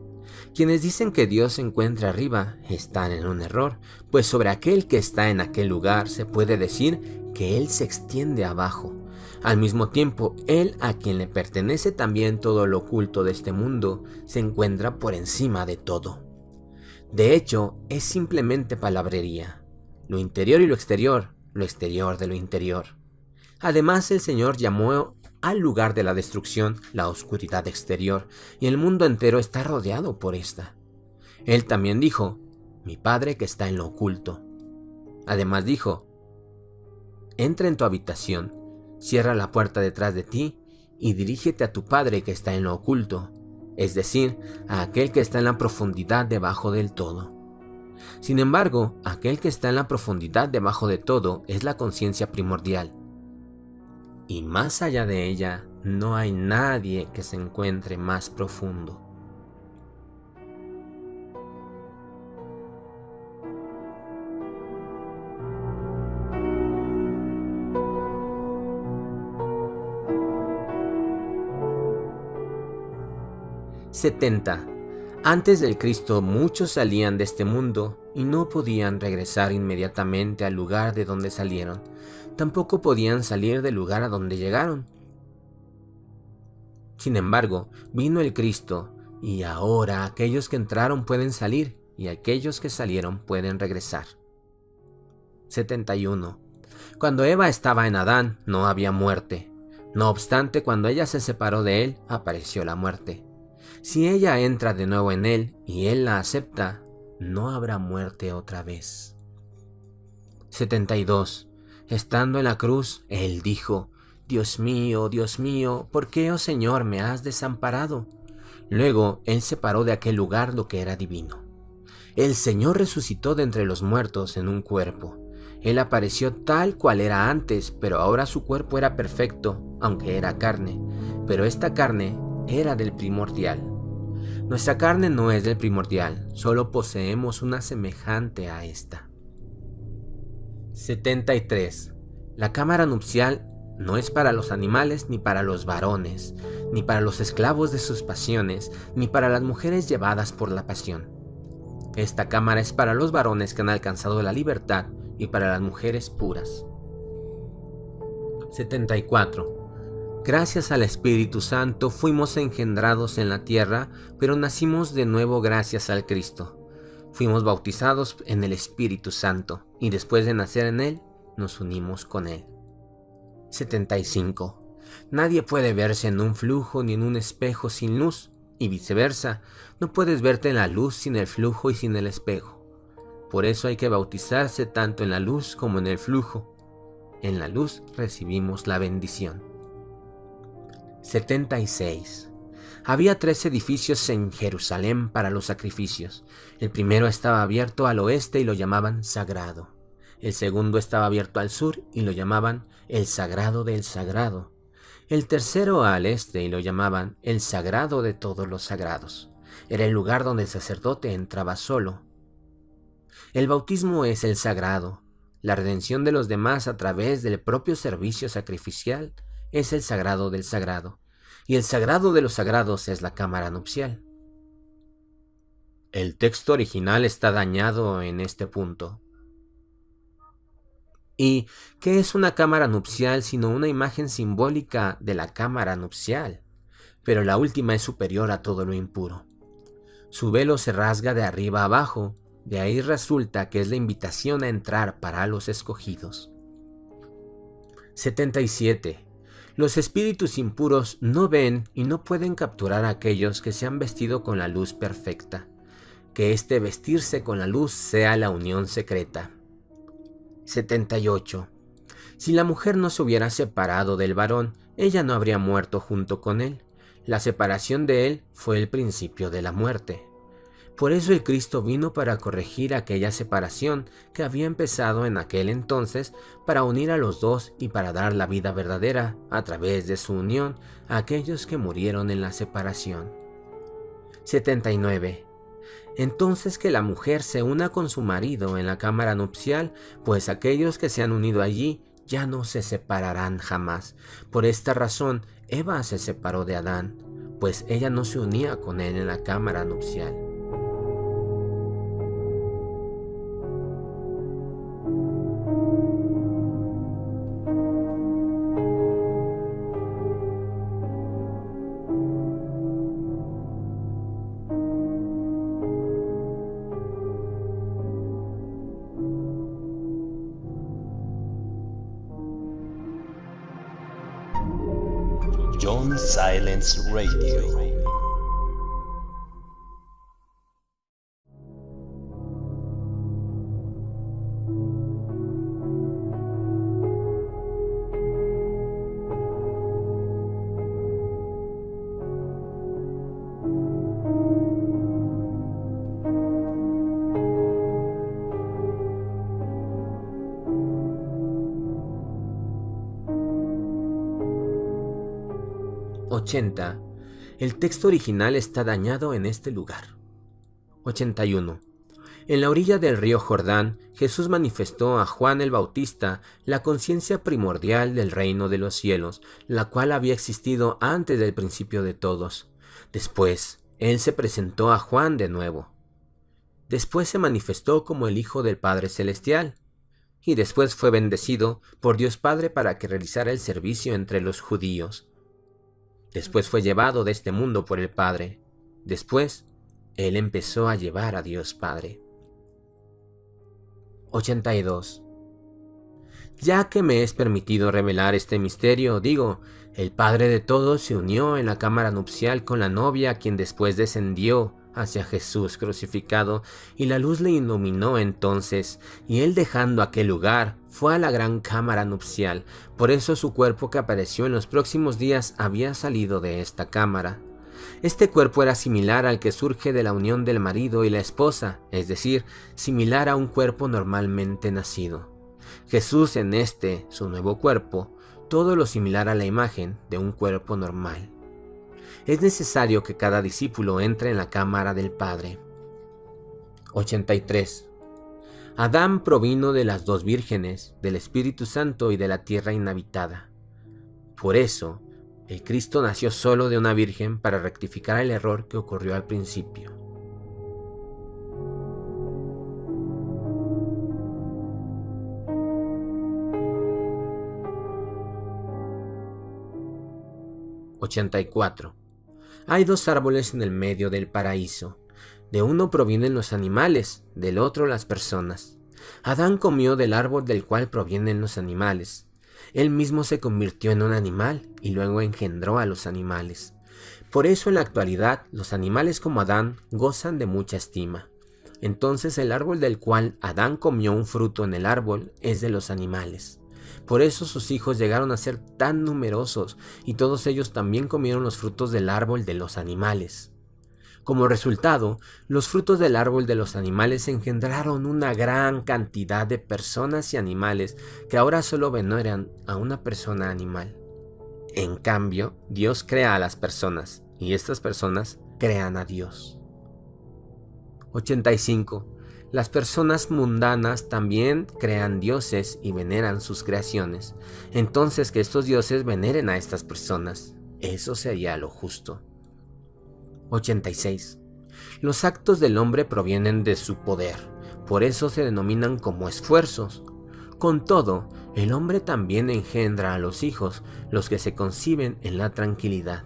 Quienes dicen que Dios se encuentra arriba están en un error, pues sobre aquel que está en aquel lugar se puede decir que Él se extiende abajo. Al mismo tiempo, Él, a quien le pertenece también todo lo oculto de este mundo, se encuentra por encima de todo. De hecho, es simplemente palabrería. Lo interior y lo exterior de lo interior. Además, el Señor llamó al lugar de la destrucción la oscuridad exterior, y el mundo entero está rodeado por esta. Él también dijo: Mi Padre que está en lo oculto. Además dijo: Entra en tu habitación, cierra la puerta detrás de ti y dirígete a tu Padre que está en lo oculto, es decir, a aquel que está en la profundidad debajo del todo. Sin embargo, aquel que está en la profundidad debajo de todo es la conciencia primordial. Y más allá de ella, no hay nadie que se encuentre más profundo. (70) Antes del Cristo muchos salían de este mundo y no podían regresar inmediatamente al lugar de donde salieron. Tampoco podían salir del lugar a donde llegaron. Sin embargo, vino el Cristo, y ahora aquellos que entraron pueden salir, y aquellos que salieron pueden regresar. 71. Cuando Eva estaba en Adán, no había muerte. No obstante, cuando ella se separó de él, apareció la muerte. Si ella entra de nuevo en él, y él la acepta, no habrá muerte otra vez. 72. Estando en la cruz, él dijo: Dios mío, ¿por qué, oh Señor, me has desamparado? Luego, él separó de aquel lugar lo que era divino. El Señor resucitó de entre los muertos en un cuerpo. Él apareció tal cual era antes, pero ahora su cuerpo era perfecto, aunque era carne. Pero esta carne era del primordial. Nuestra carne no es del primordial, solo poseemos una semejante a esta. 73. La cámara nupcial no es para los animales, ni para los varones, ni para los esclavos de sus pasiones, ni para las mujeres llevadas por la pasión. Esta cámara es para los varones que han alcanzado la libertad y para las mujeres puras. 74. Gracias al Espíritu Santo fuimos engendrados en la tierra, pero nacimos de nuevo gracias al Cristo. Fuimos bautizados en el Espíritu Santo y después de nacer en Él, nos unimos con Él. 75. Nadie puede verse en un flujo ni en un espejo sin luz, y viceversa, no puedes verte en la luz sin el flujo y sin el espejo. Por eso hay que bautizarse tanto en la luz como en el flujo. En la luz recibimos la bendición. 76. Había 3 edificios en Jerusalén para los sacrificios. El primero estaba abierto al oeste y lo llamaban Sagrado. El segundo estaba abierto al sur y lo llamaban el Sagrado del Sagrado. El tercero al este y lo llamaban el Sagrado de todos los sagrados. Era el lugar donde el sacerdote entraba solo. El bautismo es el sagrado. La redención de los demás a través del propio servicio sacrificial es el sagrado del sagrado. Y el sagrado de los sagrados es la cámara nupcial. El texto original está dañado en este punto. ¿Y qué es una cámara nupcial sino una imagen simbólica de la cámara nupcial? Pero la última es superior a todo lo impuro. Su velo se rasga de arriba a abajo, de ahí resulta que es la invitación a entrar para los escogidos. 77. Los espíritus impuros no ven y no pueden capturar a aquellos que se han vestido con la luz perfecta. Que este vestirse con la luz sea la unión secreta. 78. Si la mujer no se hubiera separado del varón, ella no habría muerto junto con él. La separación de él fue el principio de la muerte. Por eso el Cristo vino para corregir aquella separación que había empezado en aquel entonces, para unir a los dos y para dar la vida verdadera a través de su unión a aquellos que murieron en la separación. 79. Entonces que la mujer se una con su marido en la cámara nupcial, pues aquellos que se han unido allí ya no se separarán jamás. Por esta razón, Eva se separó de Adán, pues ella no se unía con él en la cámara nupcial. John Silence Radio. 80. El texto original está dañado en este lugar. 81. En la orilla del río Jordán, Jesús manifestó a Juan el Bautista la conciencia primordial del reino de los cielos, la cual había existido antes del principio de todos. Después, él se presentó a Juan de nuevo. Después se manifestó como el Hijo del Padre Celestial. Y después fue bendecido por Dios Padre para que realizara el servicio entre los judíos. Después fue llevado de este mundo por el Padre. Después, él empezó a llevar a Dios Padre. 82. Ya que me es permitido revelar este misterio, digo, el Padre de todos se unió en la cámara nupcial con la novia, quien después descendió hacia Jesús crucificado, y la luz le iluminó entonces, y él dejando aquel lugar, fue a la gran cámara nupcial. Por eso su cuerpo que apareció en los próximos días había salido de esta cámara. Este cuerpo era similar al que surge de la unión del marido y la esposa, es decir, similar a un cuerpo normalmente nacido. Jesús en este, su nuevo cuerpo, todo lo similar a la imagen de un cuerpo normal. Es necesario que cada discípulo entre en la cámara del Padre. 83. Adán provino de las dos vírgenes, del Espíritu Santo y de la tierra inhabitada. Por eso, el Cristo nació solo de una virgen para rectificar el error que ocurrió al principio. 84. Hay dos árboles en el medio del paraíso. De uno provienen los animales, del otro las personas. Adán comió del árbol del cual provienen los animales. Él mismo se convirtió en un animal y luego engendró a los animales. Por eso en la actualidad los animales como Adán gozan de mucha estima. Entonces el árbol del cual Adán comió un fruto en el árbol es de los animales. Por eso sus hijos llegaron a ser tan numerosos y todos ellos también comieron los frutos del árbol de los animales. Como resultado, los frutos del árbol de los animales engendraron una gran cantidad de personas y animales que ahora solo veneran a una persona animal. En cambio, Dios crea a las personas y estas personas crean a Dios. 85. Las personas mundanas también crean dioses y veneran sus creaciones. Entonces que estos dioses veneren a estas personas. Eso sería lo justo. 86. Los actos del hombre provienen de su poder, por eso se denominan como esfuerzos. Con todo, el hombre también engendra a los hijos, los que se conciben en la tranquilidad.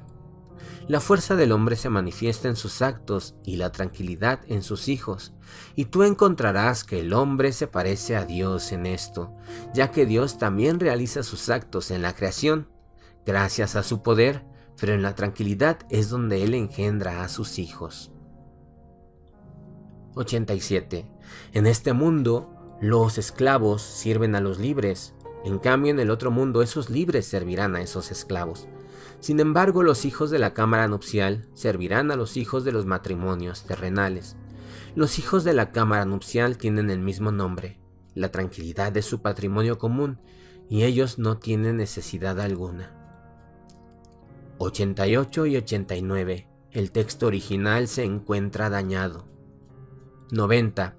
La fuerza del hombre se manifiesta en sus actos y la tranquilidad en sus hijos, y tú encontrarás que el hombre se parece a Dios en esto, ya que Dios también realiza sus actos en la creación, gracias a su poder, pero en la tranquilidad es donde Él engendra a sus hijos. 87. En este mundo, los esclavos sirven a los libres. En cambio, en el otro mundo, esos libres servirán a esos esclavos. Sin embargo, los hijos de la cámara nupcial servirán a los hijos de los matrimonios terrenales. Los hijos de la cámara nupcial tienen el mismo nombre, la tranquilidad es su patrimonio común, y ellos no tienen necesidad alguna. 88 y 89. El texto original se encuentra dañado. 90.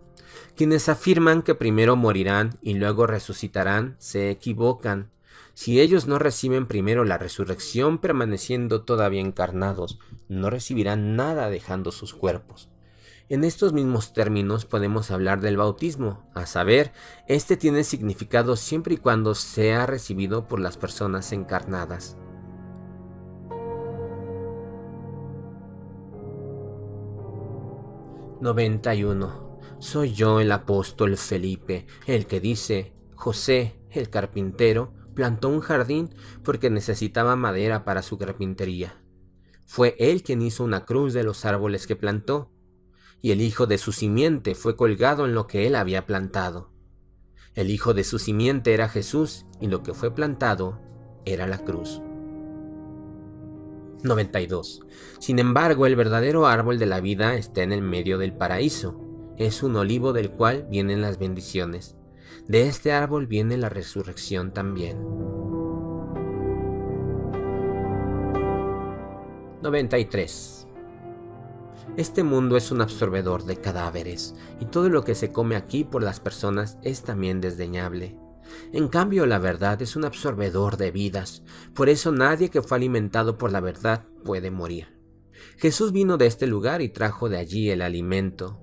Quienes afirman que primero morirán y luego resucitarán se equivocan. Si ellos no reciben primero la resurrección permaneciendo todavía encarnados, no recibirán nada dejando sus cuerpos. En estos mismos términos podemos hablar del bautismo, a saber, este tiene significado siempre y cuando sea recibido por las personas encarnadas. 91. Soy yo el apóstol Felipe, el que dice, José, el carpintero, plantó un jardín porque necesitaba madera para su carpintería. Fue él quien hizo una cruz de los árboles que plantó, y el hijo de su simiente fue colgado en lo que él había plantado. El hijo de su simiente era Jesús, y lo que fue plantado era la cruz. 92. Sin embargo, el verdadero árbol de la vida está en el medio del paraíso. Es un olivo del cual vienen las bendiciones. De este árbol viene la resurrección también. 93. Este mundo es un absorbedor de cadáveres, y todo lo que se come aquí por las personas es también desdeñable. En cambio, la verdad es un absorbedor de vidas, por eso nadie que fue alimentado por la verdad puede morir. Jesús vino de este lugar y trajo de allí el alimento.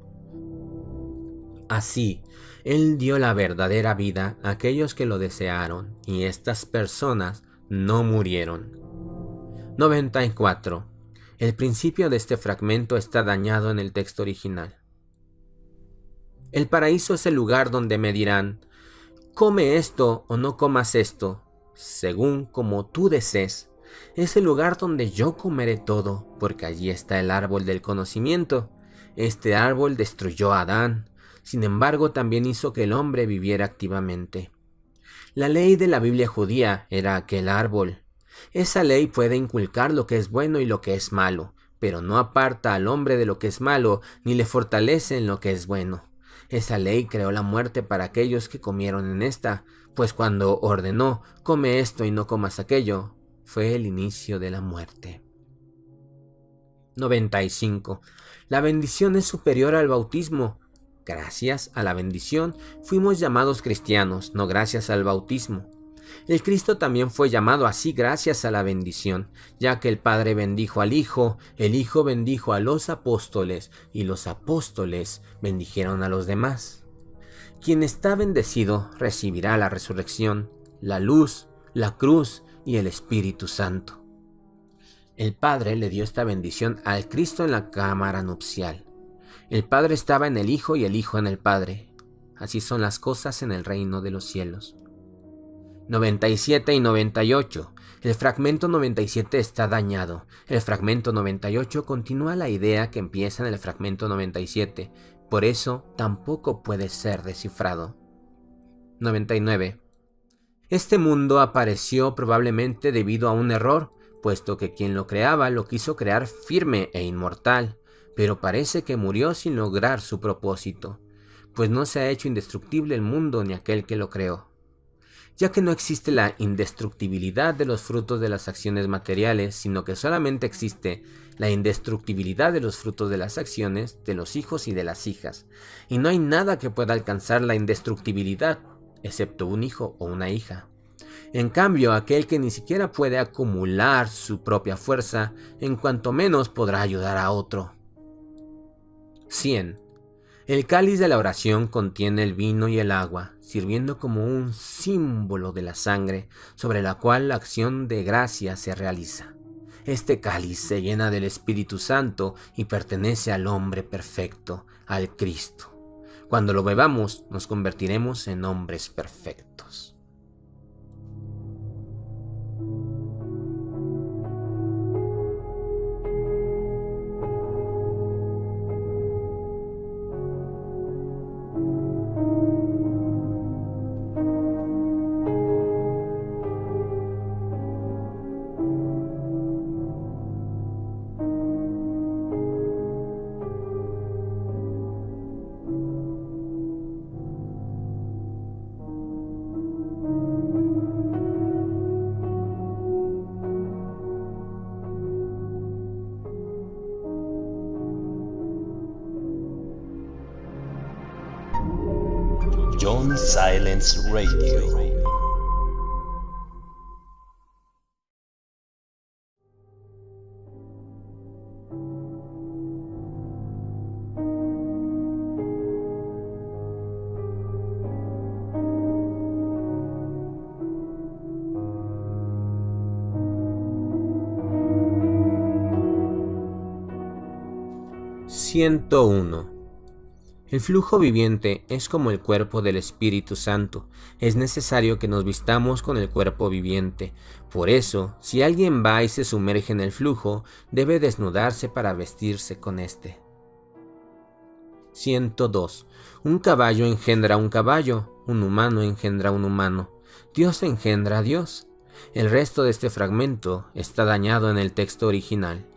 Así, Él dio la verdadera vida a aquellos que lo desearon, y estas personas no murieron. 94. El principio de este fragmento está dañado en el texto original. El paraíso es el lugar donde me dirán, come esto o no comas esto, según como tú desees. Es el lugar donde yo comeré todo, porque allí está el árbol del conocimiento. Este árbol destruyó a Adán, sin embargo también hizo que el hombre viviera activamente. La ley de la Biblia judía era aquel árbol. Esa ley puede inculcar lo que es bueno y lo que es malo, pero no aparta al hombre de lo que es malo, ni le fortalece en lo que es bueno. Esa ley creó la muerte para aquellos que comieron en esta, pues cuando ordenó, come esto y no comas aquello, fue el inicio de la muerte. 95. La bendición es superior al bautismo. Gracias a la bendición fuimos llamados cristianos, no gracias al bautismo. El Cristo también fue llamado así gracias a la bendición, ya que el Padre bendijo al Hijo, el Hijo bendijo a los apóstoles, y los apóstoles bendijeron a los demás. Quien está bendecido recibirá la resurrección, la luz, la cruz y el Espíritu Santo. El Padre le dio esta bendición al Cristo en la cámara nupcial. El Padre estaba en el Hijo y el Hijo en el Padre. Así son las cosas en el reino de los cielos. 97 y 98. El fragmento 97 está dañado. El fragmento 98 continúa la idea que empieza en el fragmento 97. Por eso tampoco puede ser descifrado. 99. Este mundo apareció probablemente debido a un error, puesto que quien lo creaba lo quiso crear firme e inmortal, pero parece que murió sin lograr su propósito, pues no se ha hecho indestructible el mundo ni aquel que lo creó. Ya que no existe la indestructibilidad de los frutos de las acciones materiales, sino que solamente existe la indestructibilidad de los frutos de las acciones de los hijos y de las hijas, y no hay nada que pueda alcanzar la indestructibilidad, excepto un hijo o una hija. En cambio, aquel que ni siquiera puede acumular su propia fuerza, en cuanto menos podrá ayudar a otro. 100. El cáliz de la oración contiene el vino y el agua, sirviendo como un símbolo de la sangre sobre la cual la acción de gracia se realiza. Este cáliz se llena del Espíritu Santo y pertenece al hombre perfecto, al Cristo. Cuando lo bebamos, nos convertiremos en hombres perfectos. John Silence Radio. (101) El flujo viviente es como el cuerpo del Espíritu Santo. Es necesario que nos vistamos con el cuerpo viviente. Por eso, si alguien va y se sumerge en el flujo, debe desnudarse para vestirse con este. 102. Un caballo engendra un caballo, un humano engendra un humano. Dios engendra a Dios. El resto de este fragmento está dañado en el texto original.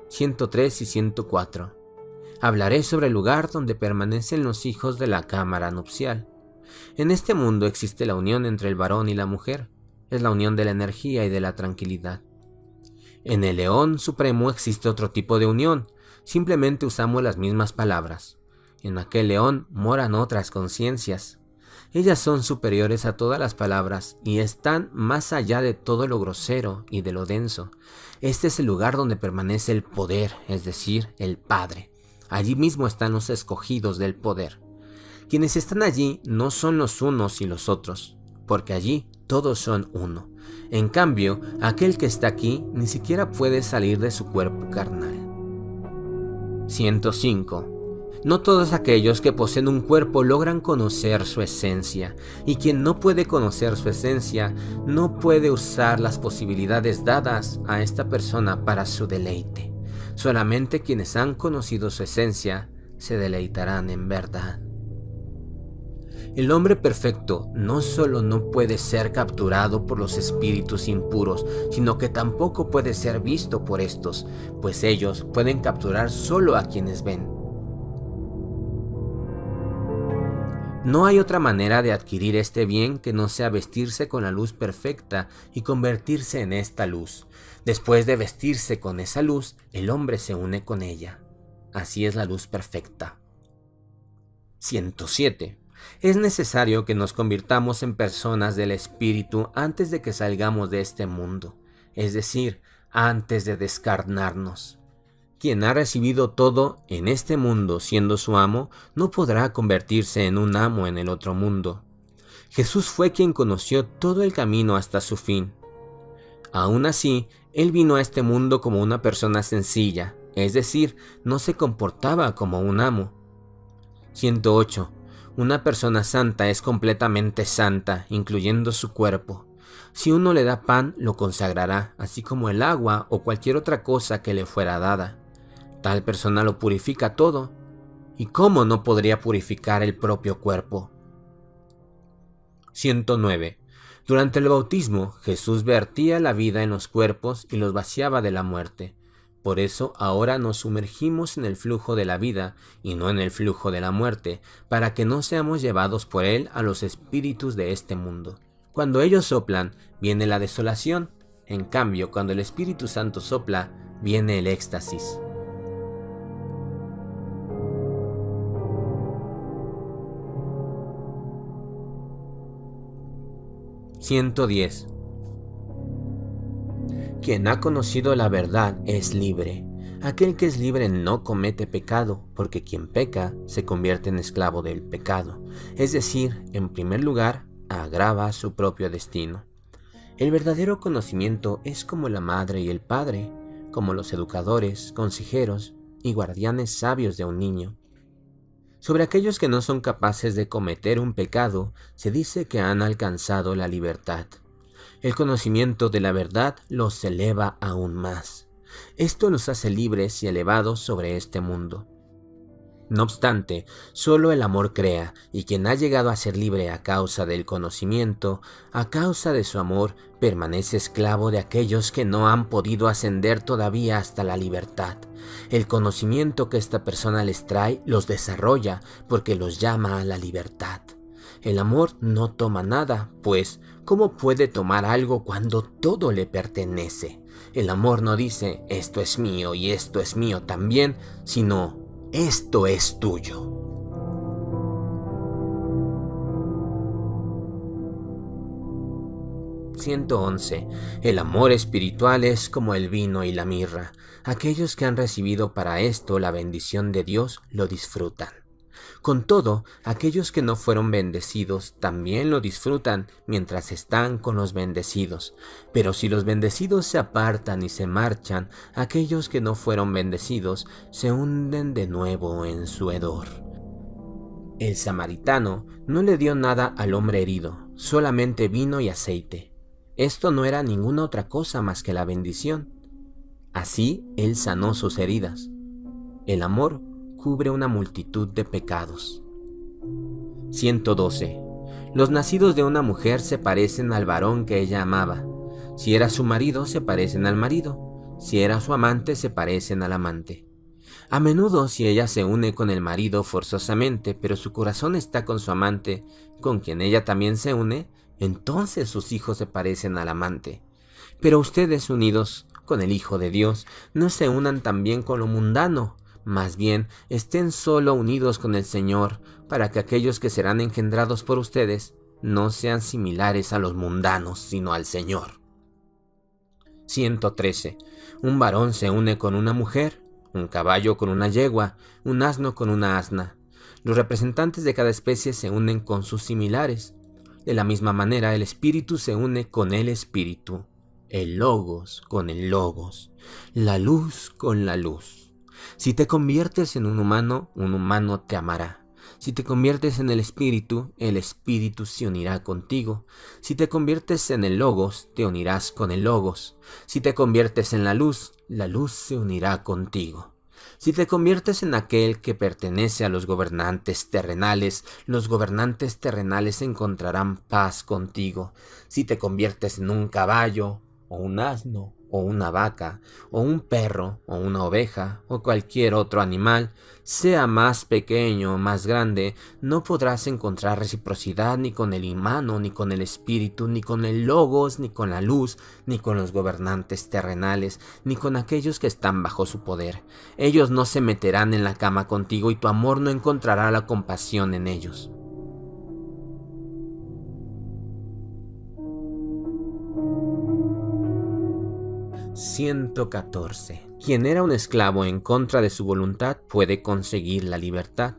103 y 104. Hablaré sobre el lugar donde permanecen los hijos de la cámara nupcial. En este mundo existe la unión entre el varón y la mujer. Es la unión de la energía y de la tranquilidad. En el león supremo existe otro tipo de unión. Simplemente usamos las mismas palabras. En aquel león moran otras conciencias. Ellas son superiores a todas las palabras y están más allá de todo lo grosero y de lo denso. Este es el lugar donde permanece el poder, es decir, el Padre. Allí mismo están los escogidos del poder. Quienes están allí no son los unos y los otros, porque allí todos son uno. En cambio, aquel que está aquí ni siquiera puede salir de su cuerpo carnal. 105. No todos aquellos que poseen un cuerpo logran conocer su esencia, y quien no puede conocer su esencia no puede usar las posibilidades dadas a esta persona para su deleite. Solamente quienes han conocido su esencia se deleitarán en verdad. El hombre perfecto no solo no puede ser capturado por los espíritus impuros, sino que tampoco puede ser visto por estos, pues ellos pueden capturar solo a quienes ven. No hay otra manera de adquirir este bien que no sea vestirse con la luz perfecta y convertirse en esta luz. Después de vestirse con esa luz, el hombre se une con ella. Así es la luz perfecta. 107. Es necesario que nos convirtamos en personas del espíritu antes de que salgamos de este mundo, es decir, antes de descarnarnos. Quien ha recibido todo en este mundo siendo su amo, no podrá convertirse en un amo en el otro mundo. Jesús fue quien conoció todo el camino hasta su fin. Aún así, Él vino a este mundo como una persona sencilla, es decir, no se comportaba como un amo. 108. Una persona santa es completamente santa, incluyendo su cuerpo. Si uno le da pan, lo consagrará, así como el agua o cualquier otra cosa que le fuera dada. Tal persona lo purifica todo. ¿Y cómo no podría purificar el propio cuerpo? 109. Durante el bautismo, Jesús vertía la vida en los cuerpos y los vaciaba de la muerte. Por eso ahora nos sumergimos en el flujo de la vida y no en el flujo de la muerte, para que no seamos llevados por él a los espíritus de este mundo. Cuando ellos soplan, viene la desolación. En cambio, cuando el Espíritu Santo sopla, viene el éxtasis. 110. Quien ha conocido la verdad es libre. Aquel que es libre no comete pecado, porque quien peca se convierte en esclavo del pecado. Es decir, en primer lugar, agrava su propio destino. El verdadero conocimiento es como la madre y el padre, como los educadores, consejeros y guardianes sabios de un niño. Sobre aquellos que no son capaces de cometer un pecado, se dice que han alcanzado la libertad. El conocimiento de la verdad los eleva aún más. Esto los hace libres y elevados sobre este mundo. No obstante, solo el amor crea, y quien ha llegado a ser libre a causa del conocimiento, a causa de su amor, permanece esclavo de aquellos que no han podido ascender todavía hasta la libertad. El conocimiento que esta persona les trae los desarrolla porque los llama a la libertad. El amor no toma nada, pues, ¿cómo puede tomar algo cuando todo le pertenece? El amor no dice, esto es mío y esto es mío también, sino, esto es tuyo. (111) El amor espiritual es como el vino y la mirra. Aquellos que han recibido para esto la bendición de Dios lo disfrutan. Con todo, aquellos que no fueron bendecidos también lo disfrutan mientras están con los bendecidos. Pero si los bendecidos se apartan y se marchan, aquellos que no fueron bendecidos se hunden de nuevo en su hedor. El samaritano no le dio nada al hombre herido, solamente vino y aceite. Esto no era ninguna otra cosa más que la bendición. Así él sanó sus heridas. El amor cubre una multitud de pecados. 112. Los nacidos de una mujer se parecen al varón que ella amaba. Si era su marido, se parecen al marido. Si era su amante, se parecen al amante. A menudo, si ella se une con el marido forzosamente, pero su corazón está con su amante, con quien ella también se une, entonces sus hijos se parecen al amante. Pero ustedes, unidos con el Hijo de Dios, no se unan también con lo mundano. Más bien, estén solo unidos con el Señor, para que aquellos que serán engendrados por ustedes no sean similares a los mundanos, sino al Señor. 113. Un varón se une con una mujer, un caballo con una yegua, un asno con una asna. Los representantes de cada especie se unen con sus similares. De la misma manera, el espíritu se une con el espíritu, el logos con el logos, la luz con la luz. Si te conviertes en un humano te amará. Si te conviertes en el espíritu se unirá contigo. Si te conviertes en el logos, te unirás con el logos. Si te conviertes en la luz se unirá contigo. Si te conviertes en aquel que pertenece a los gobernantes terrenales encontrarán paz contigo. Si te conviertes en un caballo, o un asno, o una vaca, o un perro, o una oveja, o cualquier otro animal, sea más pequeño o más grande, no podrás encontrar reciprocidad ni con el humano, ni con el espíritu, ni con el logos, ni con la luz, ni con los gobernantes terrenales, ni con aquellos que están bajo su poder. Ellos no se meterán en la cama contigo y tu amor no encontrará la compasión en ellos. (114) Quien era un esclavo en contra de su voluntad puede conseguir la libertad.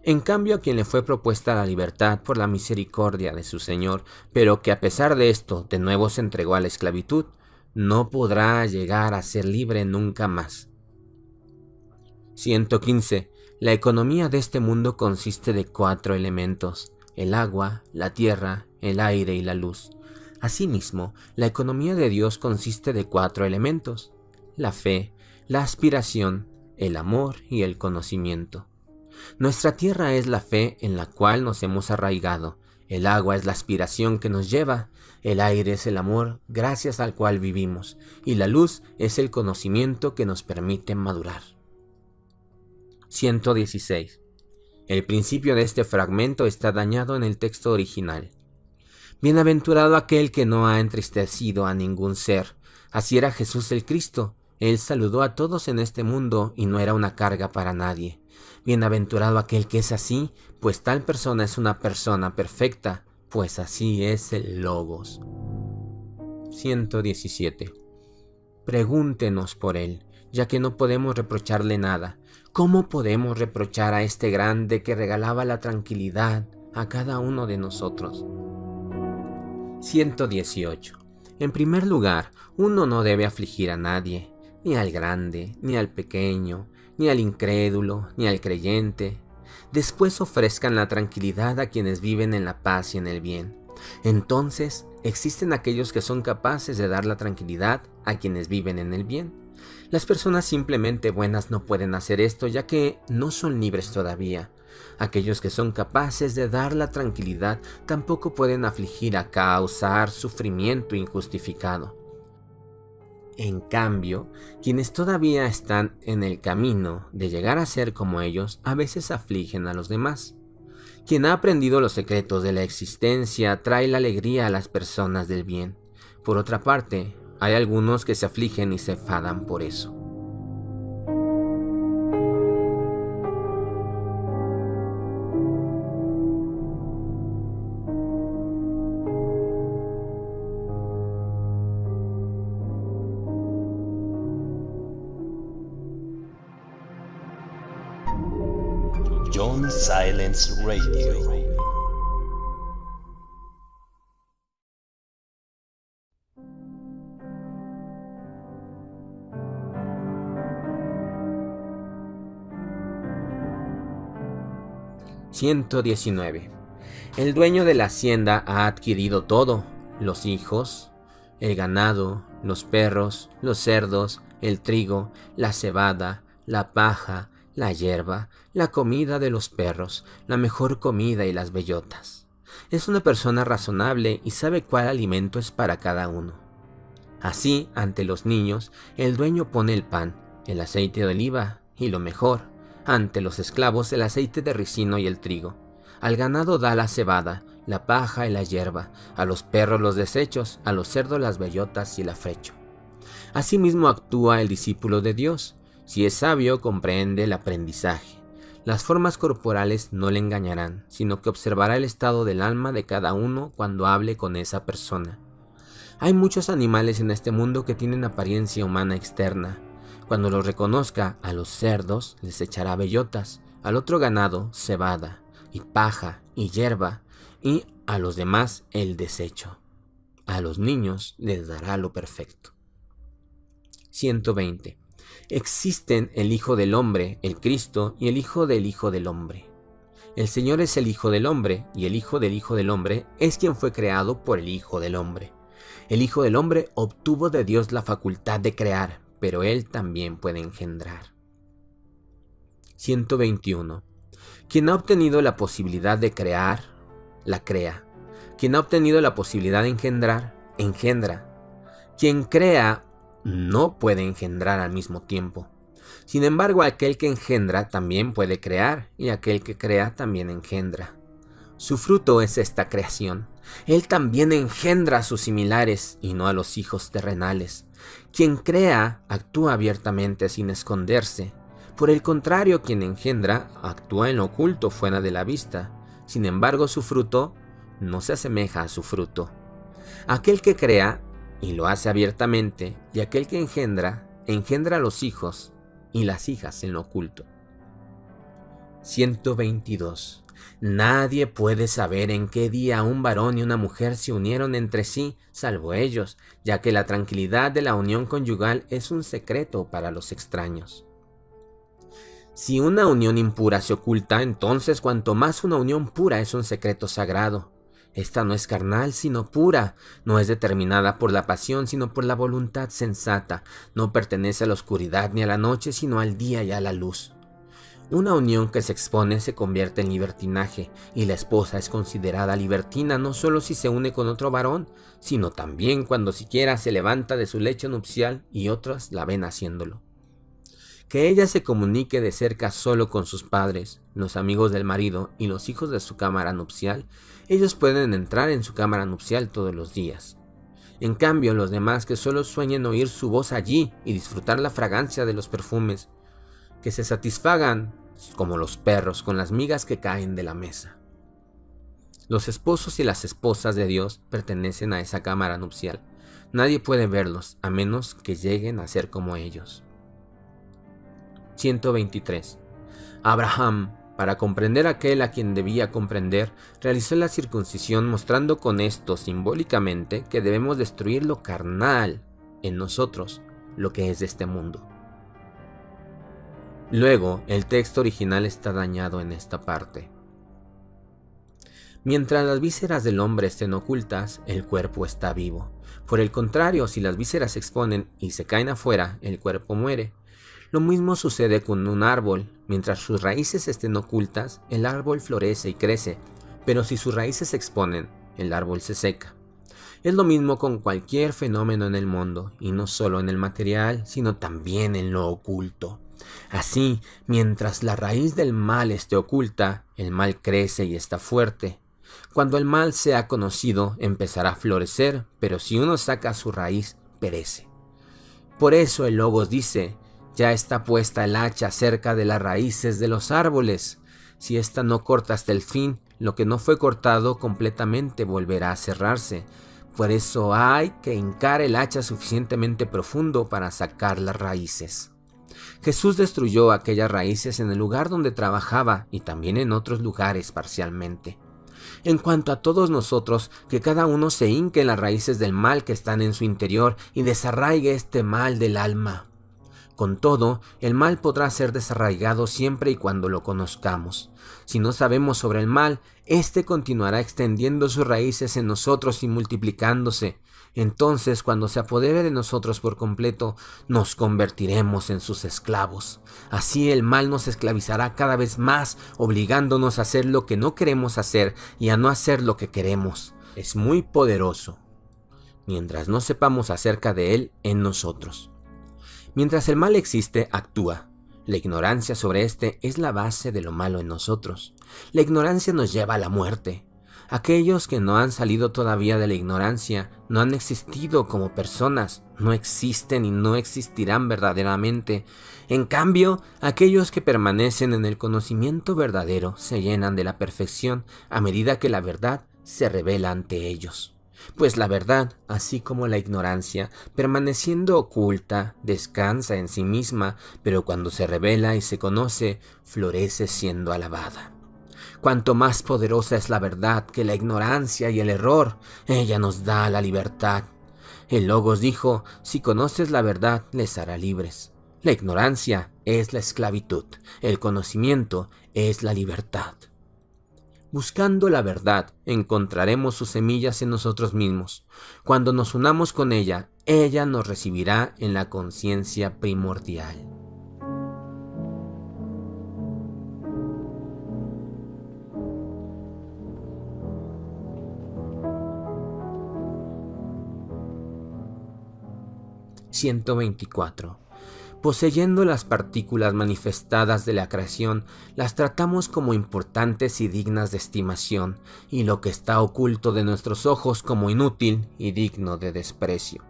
En cambio, a quien le fue propuesta la libertad por la misericordia de su Señor, pero que a pesar de esto de nuevo se entregó a la esclavitud, no podrá llegar a ser libre nunca más. 115. La economía de este mundo consiste de 4 elementos: el agua, la tierra, el aire y la luz. Asimismo, la economía de Dios consiste de 4 elementos: la fe, la aspiración, el amor y el conocimiento. Nuestra tierra es la fe en la cual nos hemos arraigado, el agua es la aspiración que nos lleva, el aire es el amor gracias al cual vivimos, y la luz es el conocimiento que nos permite madurar. 116. El principio de este fragmento está dañado en el texto original. Bienaventurado aquel que no ha entristecido a ningún ser. Así era Jesús el Cristo. Él saludó a todos en este mundo y no era una carga para nadie. Bienaventurado aquel que es así, pues tal persona es una persona perfecta, pues así es el Logos. 117. Pregúntenos por él, ya que no podemos reprocharle nada. ¿Cómo podemos reprochar a este grande que regalaba la tranquilidad a cada uno de nosotros? 118. En primer lugar, uno no debe afligir a nadie, ni al grande, ni al pequeño, ni al incrédulo, ni al creyente. Después ofrezcan la tranquilidad a quienes viven en la paz y en el bien. Entonces, existen aquellos que son capaces de dar la tranquilidad a quienes viven en el bien. Las personas simplemente buenas no pueden hacer esto, ya que no son libres todavía. Aquellos que son capaces de dar la tranquilidad tampoco pueden afligir a causar sufrimiento injustificado. En cambio, quienes todavía están en el camino de llegar a ser como ellos, a veces afligen a los demás. Quien ha aprendido los secretos de la existencia trae la alegría a las personas del bien. Por otra parte, hay algunos que se afligen y se enfadan por eso. John Silence Radio. $119. El dueño de la hacienda ha adquirido todo: los hijos, el ganado, los perros, los cerdos, el trigo, la cebada, la paja, la hierba, la comida de los perros, la mejor comida y las bellotas. Es una persona razonable y sabe cuál alimento es para cada uno. Así, ante los niños, el dueño pone el pan, el aceite de oliva y lo mejor. Ante los esclavos, el aceite de ricino y el trigo. Al ganado da la cebada, la paja y la hierba, a los perros los desechos, a los cerdos las bellotas y el afrecho. Asimismo actúa el discípulo de Dios. Si es sabio, comprende el aprendizaje. Las formas corporales no le engañarán, sino que observará el estado del alma de cada uno cuando hable con esa persona. Hay muchos animales en este mundo que tienen apariencia humana externa. Cuando los reconozca, a los cerdos les echará bellotas, al otro ganado cebada, y paja, y hierba, y a los demás el desecho. A los niños les dará lo perfecto. 120. Existen el Hijo del Hombre, el Cristo, y el Hijo del Hombre. El Señor es el Hijo del Hombre, y el Hijo del Hombre es quien fue creado por el Hijo del Hombre. El Hijo del Hombre obtuvo de Dios la facultad de crear, pero Él también puede engendrar. 121. Quien ha obtenido la posibilidad de crear, la crea. Quien ha obtenido la posibilidad de engendrar, engendra. Quien crea no puede engendrar al mismo tiempo. Sin embargo, aquel que engendra también puede crear, y aquel que crea también engendra. Su fruto es esta creación. Él también engendra a sus similares y no a los hijos terrenales. Quien crea actúa abiertamente sin esconderse. Por el contrario, quien engendra actúa en lo oculto, fuera de la vista. Sin embargo, su fruto no se asemeja a su fruto. Aquel que crea y lo hace abiertamente, y aquel que engendra a los hijos y las hijas en lo oculto. 122. Nadie puede saber en qué día un varón y una mujer se unieron entre sí, salvo ellos, ya que la tranquilidad de la unión conyugal es un secreto para los extraños. Si una unión impura se oculta, entonces cuanto más una unión pura es un secreto sagrado. Esta no es carnal, sino pura, no es determinada por la pasión, sino por la voluntad sensata, no pertenece a la oscuridad ni a la noche, sino al día y a la luz. Una unión que se expone se convierte en libertinaje, y la esposa es considerada libertina no solo si se une con otro varón, sino también cuando siquiera se levanta de su lecho nupcial y otras la ven haciéndolo. Que ella se comunique de cerca solo con sus padres, los amigos del marido y los hijos de su cámara nupcial, ellos pueden entrar en su cámara nupcial todos los días. En cambio, los demás que solo sueñen oír su voz allí y disfrutar la fragancia de los perfumes, que se satisfagan como los perros con las migas que caen de la mesa. Los esposos y las esposas de Dios pertenecen a esa cámara nupcial. Nadie puede verlos a menos que lleguen a ser como ellos. 123. Abraham, para comprender aquel a quien debía comprender, realizó la circuncisión, mostrando con esto simbólicamente que debemos destruir lo carnal en nosotros, lo que es de este mundo. Luego, el texto original está dañado en esta parte. Mientras las vísceras del hombre estén ocultas, el cuerpo está vivo. Por el contrario, si las vísceras se exponen y se caen afuera, el cuerpo muere. Lo mismo sucede con un árbol. Mientras sus raíces estén ocultas, el árbol florece y crece, pero si sus raíces se exponen, el árbol se seca. Es lo mismo con cualquier fenómeno en el mundo, y no solo en el material, sino también en lo oculto. Así, mientras la raíz del mal esté oculta, el mal crece y está fuerte. Cuando el mal sea conocido, empezará a florecer, pero si uno saca su raíz, perece. Por eso el Logos dice: ya está puesta el hacha cerca de las raíces de los árboles. Si ésta no corta hasta el fin, lo que no fue cortado completamente volverá a cerrarse. Por eso hay que hincar el hacha suficientemente profundo para sacar las raíces. Jesús destruyó aquellas raíces en el lugar donde trabajaba y también en otros lugares parcialmente. En cuanto a todos nosotros, que cada uno se hinque en las raíces del mal que están en su interior y desarraigue este mal del alma. Con todo, el mal podrá ser desarraigado siempre y cuando lo conozcamos. Si no sabemos sobre el mal, éste continuará extendiendo sus raíces en nosotros y multiplicándose. Entonces, cuando se apodere de nosotros por completo, nos convertiremos en sus esclavos. Así el mal nos esclavizará cada vez más, obligándonos a hacer lo que no queremos hacer y a no hacer lo que queremos. Es muy poderoso, mientras no sepamos acerca de él en nosotros. Mientras el mal existe, actúa. La ignorancia sobre este es la base de lo malo en nosotros. La ignorancia nos lleva a la muerte. Aquellos que no han salido todavía de la ignorancia no han existido como personas, no existen y no existirán verdaderamente. En cambio, aquellos que permanecen en el conocimiento verdadero se llenan de la perfección a medida que la verdad se revela ante ellos. Pues la verdad, así como la ignorancia, permaneciendo oculta, descansa en sí misma, pero cuando se revela y se conoce, florece siendo alabada. Cuanto más poderosa es la verdad que la ignorancia y el error, ella nos da la libertad. El Logos dijo: si conoces la verdad, les hará libres. La ignorancia es la esclavitud, el conocimiento es la libertad. Buscando la verdad, encontraremos sus semillas en nosotros mismos. Cuando nos unamos con ella, ella nos recibirá en la conciencia primordial. (124) Poseyendo las partículas manifestadas de la creación, las tratamos como importantes y dignas de estimación, y lo que está oculto de nuestros ojos como inútil y digno de desprecio.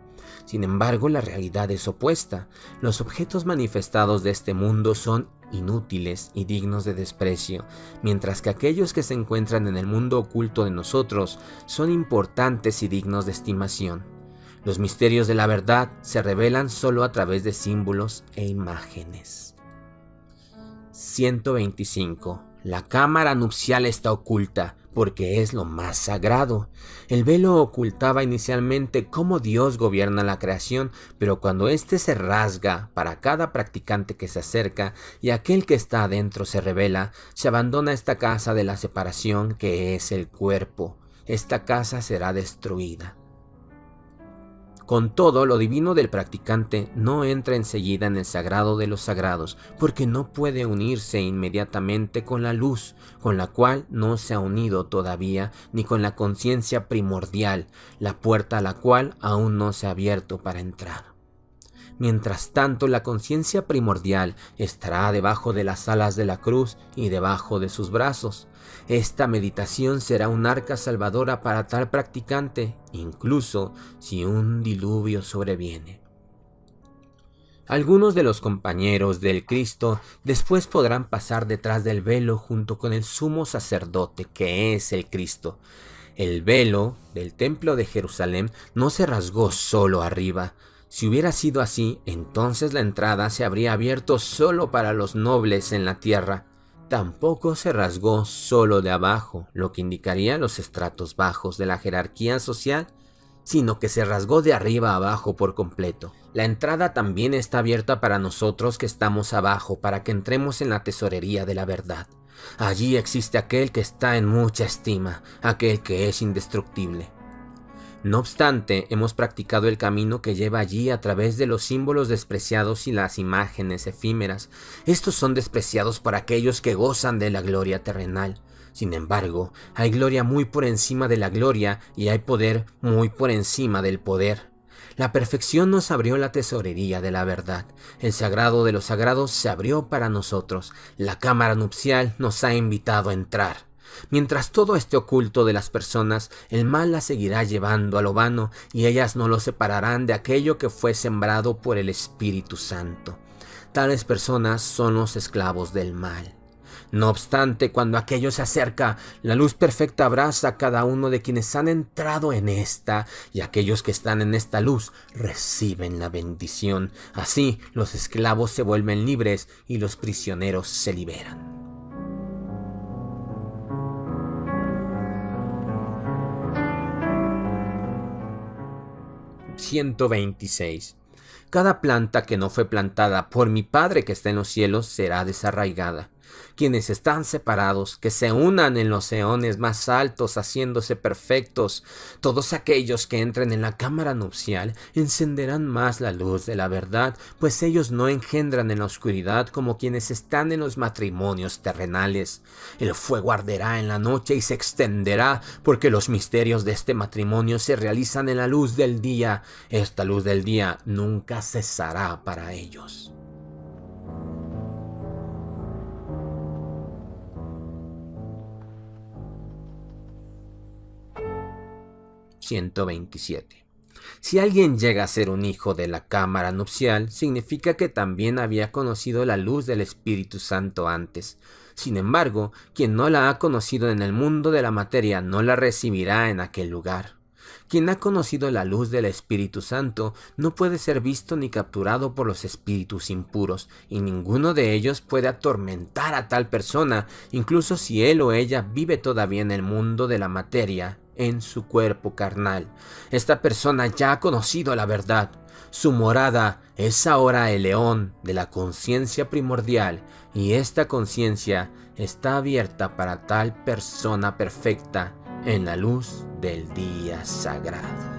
Sin embargo, la realidad es opuesta. Los objetos manifestados de este mundo son inútiles y dignos de desprecio, mientras que aquellos que se encuentran en el mundo oculto de nosotros son importantes y dignos de estimación. Los misterios de la verdad se revelan solo a través de símbolos e imágenes. 125. La cámara nupcial está oculta porque es lo más sagrado. El velo ocultaba inicialmente cómo Dios gobierna la creación, pero cuando éste se rasga para cada practicante que se acerca y aquel que está adentro se revela, se abandona esta casa de la separación que es el cuerpo. Esta casa será destruida. Con todo, lo divino del practicante no entra enseguida en el sagrado de los sagrados, porque no puede unirse inmediatamente con la luz, con la cual no se ha unido todavía, ni con la conciencia primordial, la puerta a la cual aún no se ha abierto para entrar. Mientras tanto, la conciencia primordial estará debajo de las alas de la cruz y debajo de sus brazos. Esta meditación será un arca salvadora para tal practicante, incluso si un diluvio sobreviene. Algunos de los compañeros del Cristo después podrán pasar detrás del velo junto con el sumo sacerdote, que es el Cristo. El velo del templo de Jerusalén no se rasgó solo arriba. Si hubiera sido así, entonces la entrada se habría abierto solo para los nobles en la tierra. Tampoco se rasgó solo de abajo, lo que indicaría los estratos bajos de la jerarquía social, sino que se rasgó de arriba a abajo por completo. La entrada también está abierta para nosotros que estamos abajo, para que entremos en la tesorería de la verdad. Allí existe aquel que está en mucha estima, aquel que es indestructible. No obstante, hemos practicado el camino que lleva allí a través de los símbolos despreciados y las imágenes efímeras. Estos son despreciados por aquellos que gozan de la gloria terrenal. Sin embargo, hay gloria muy por encima de la gloria y hay poder muy por encima del poder. La perfección nos abrió la tesorería de la verdad. El sagrado de los sagrados se abrió para nosotros. La cámara nupcial nos ha invitado a entrar. Mientras todo esté oculto de las personas, el mal las seguirá llevando a lo vano y ellas no lo separarán de aquello que fue sembrado por el Espíritu Santo. Tales personas son los esclavos del mal. No obstante, cuando aquello se acerca, la luz perfecta abraza a cada uno de quienes han entrado en esta, y aquellos que están en esta luz reciben la bendición. Así, los esclavos se vuelven libres y los prisioneros se liberan. 126. Cada planta que no fue plantada por mi Padre que está en los cielos será desarraigada. Quienes están separados, que se unan en los eones más altos, haciéndose perfectos. Todos aquellos que entren en la cámara nupcial encenderán más la luz de la verdad, pues ellos no engendran en la oscuridad como quienes están en los matrimonios terrenales. El fuego arderá en la noche y se extenderá, porque los misterios de este matrimonio se realizan en la luz del día. Esta luz del día nunca cesará para ellos. 127. Si alguien llega a ser un hijo de la cámara nupcial, significa que también había conocido la luz del Espíritu Santo antes. Sin embargo, quien no la ha conocido en el mundo de la materia no la recibirá en aquel lugar. Quien ha conocido la luz del Espíritu Santo no puede ser visto ni capturado por los espíritus impuros, y ninguno de ellos puede atormentar a tal persona, incluso si él o ella vive todavía en el mundo de la materia, en su cuerpo carnal. Esta persona ya ha conocido la verdad. Su morada es ahora el león de la conciencia primordial, y esta conciencia está abierta para tal persona perfecta en la luz del día sagrado.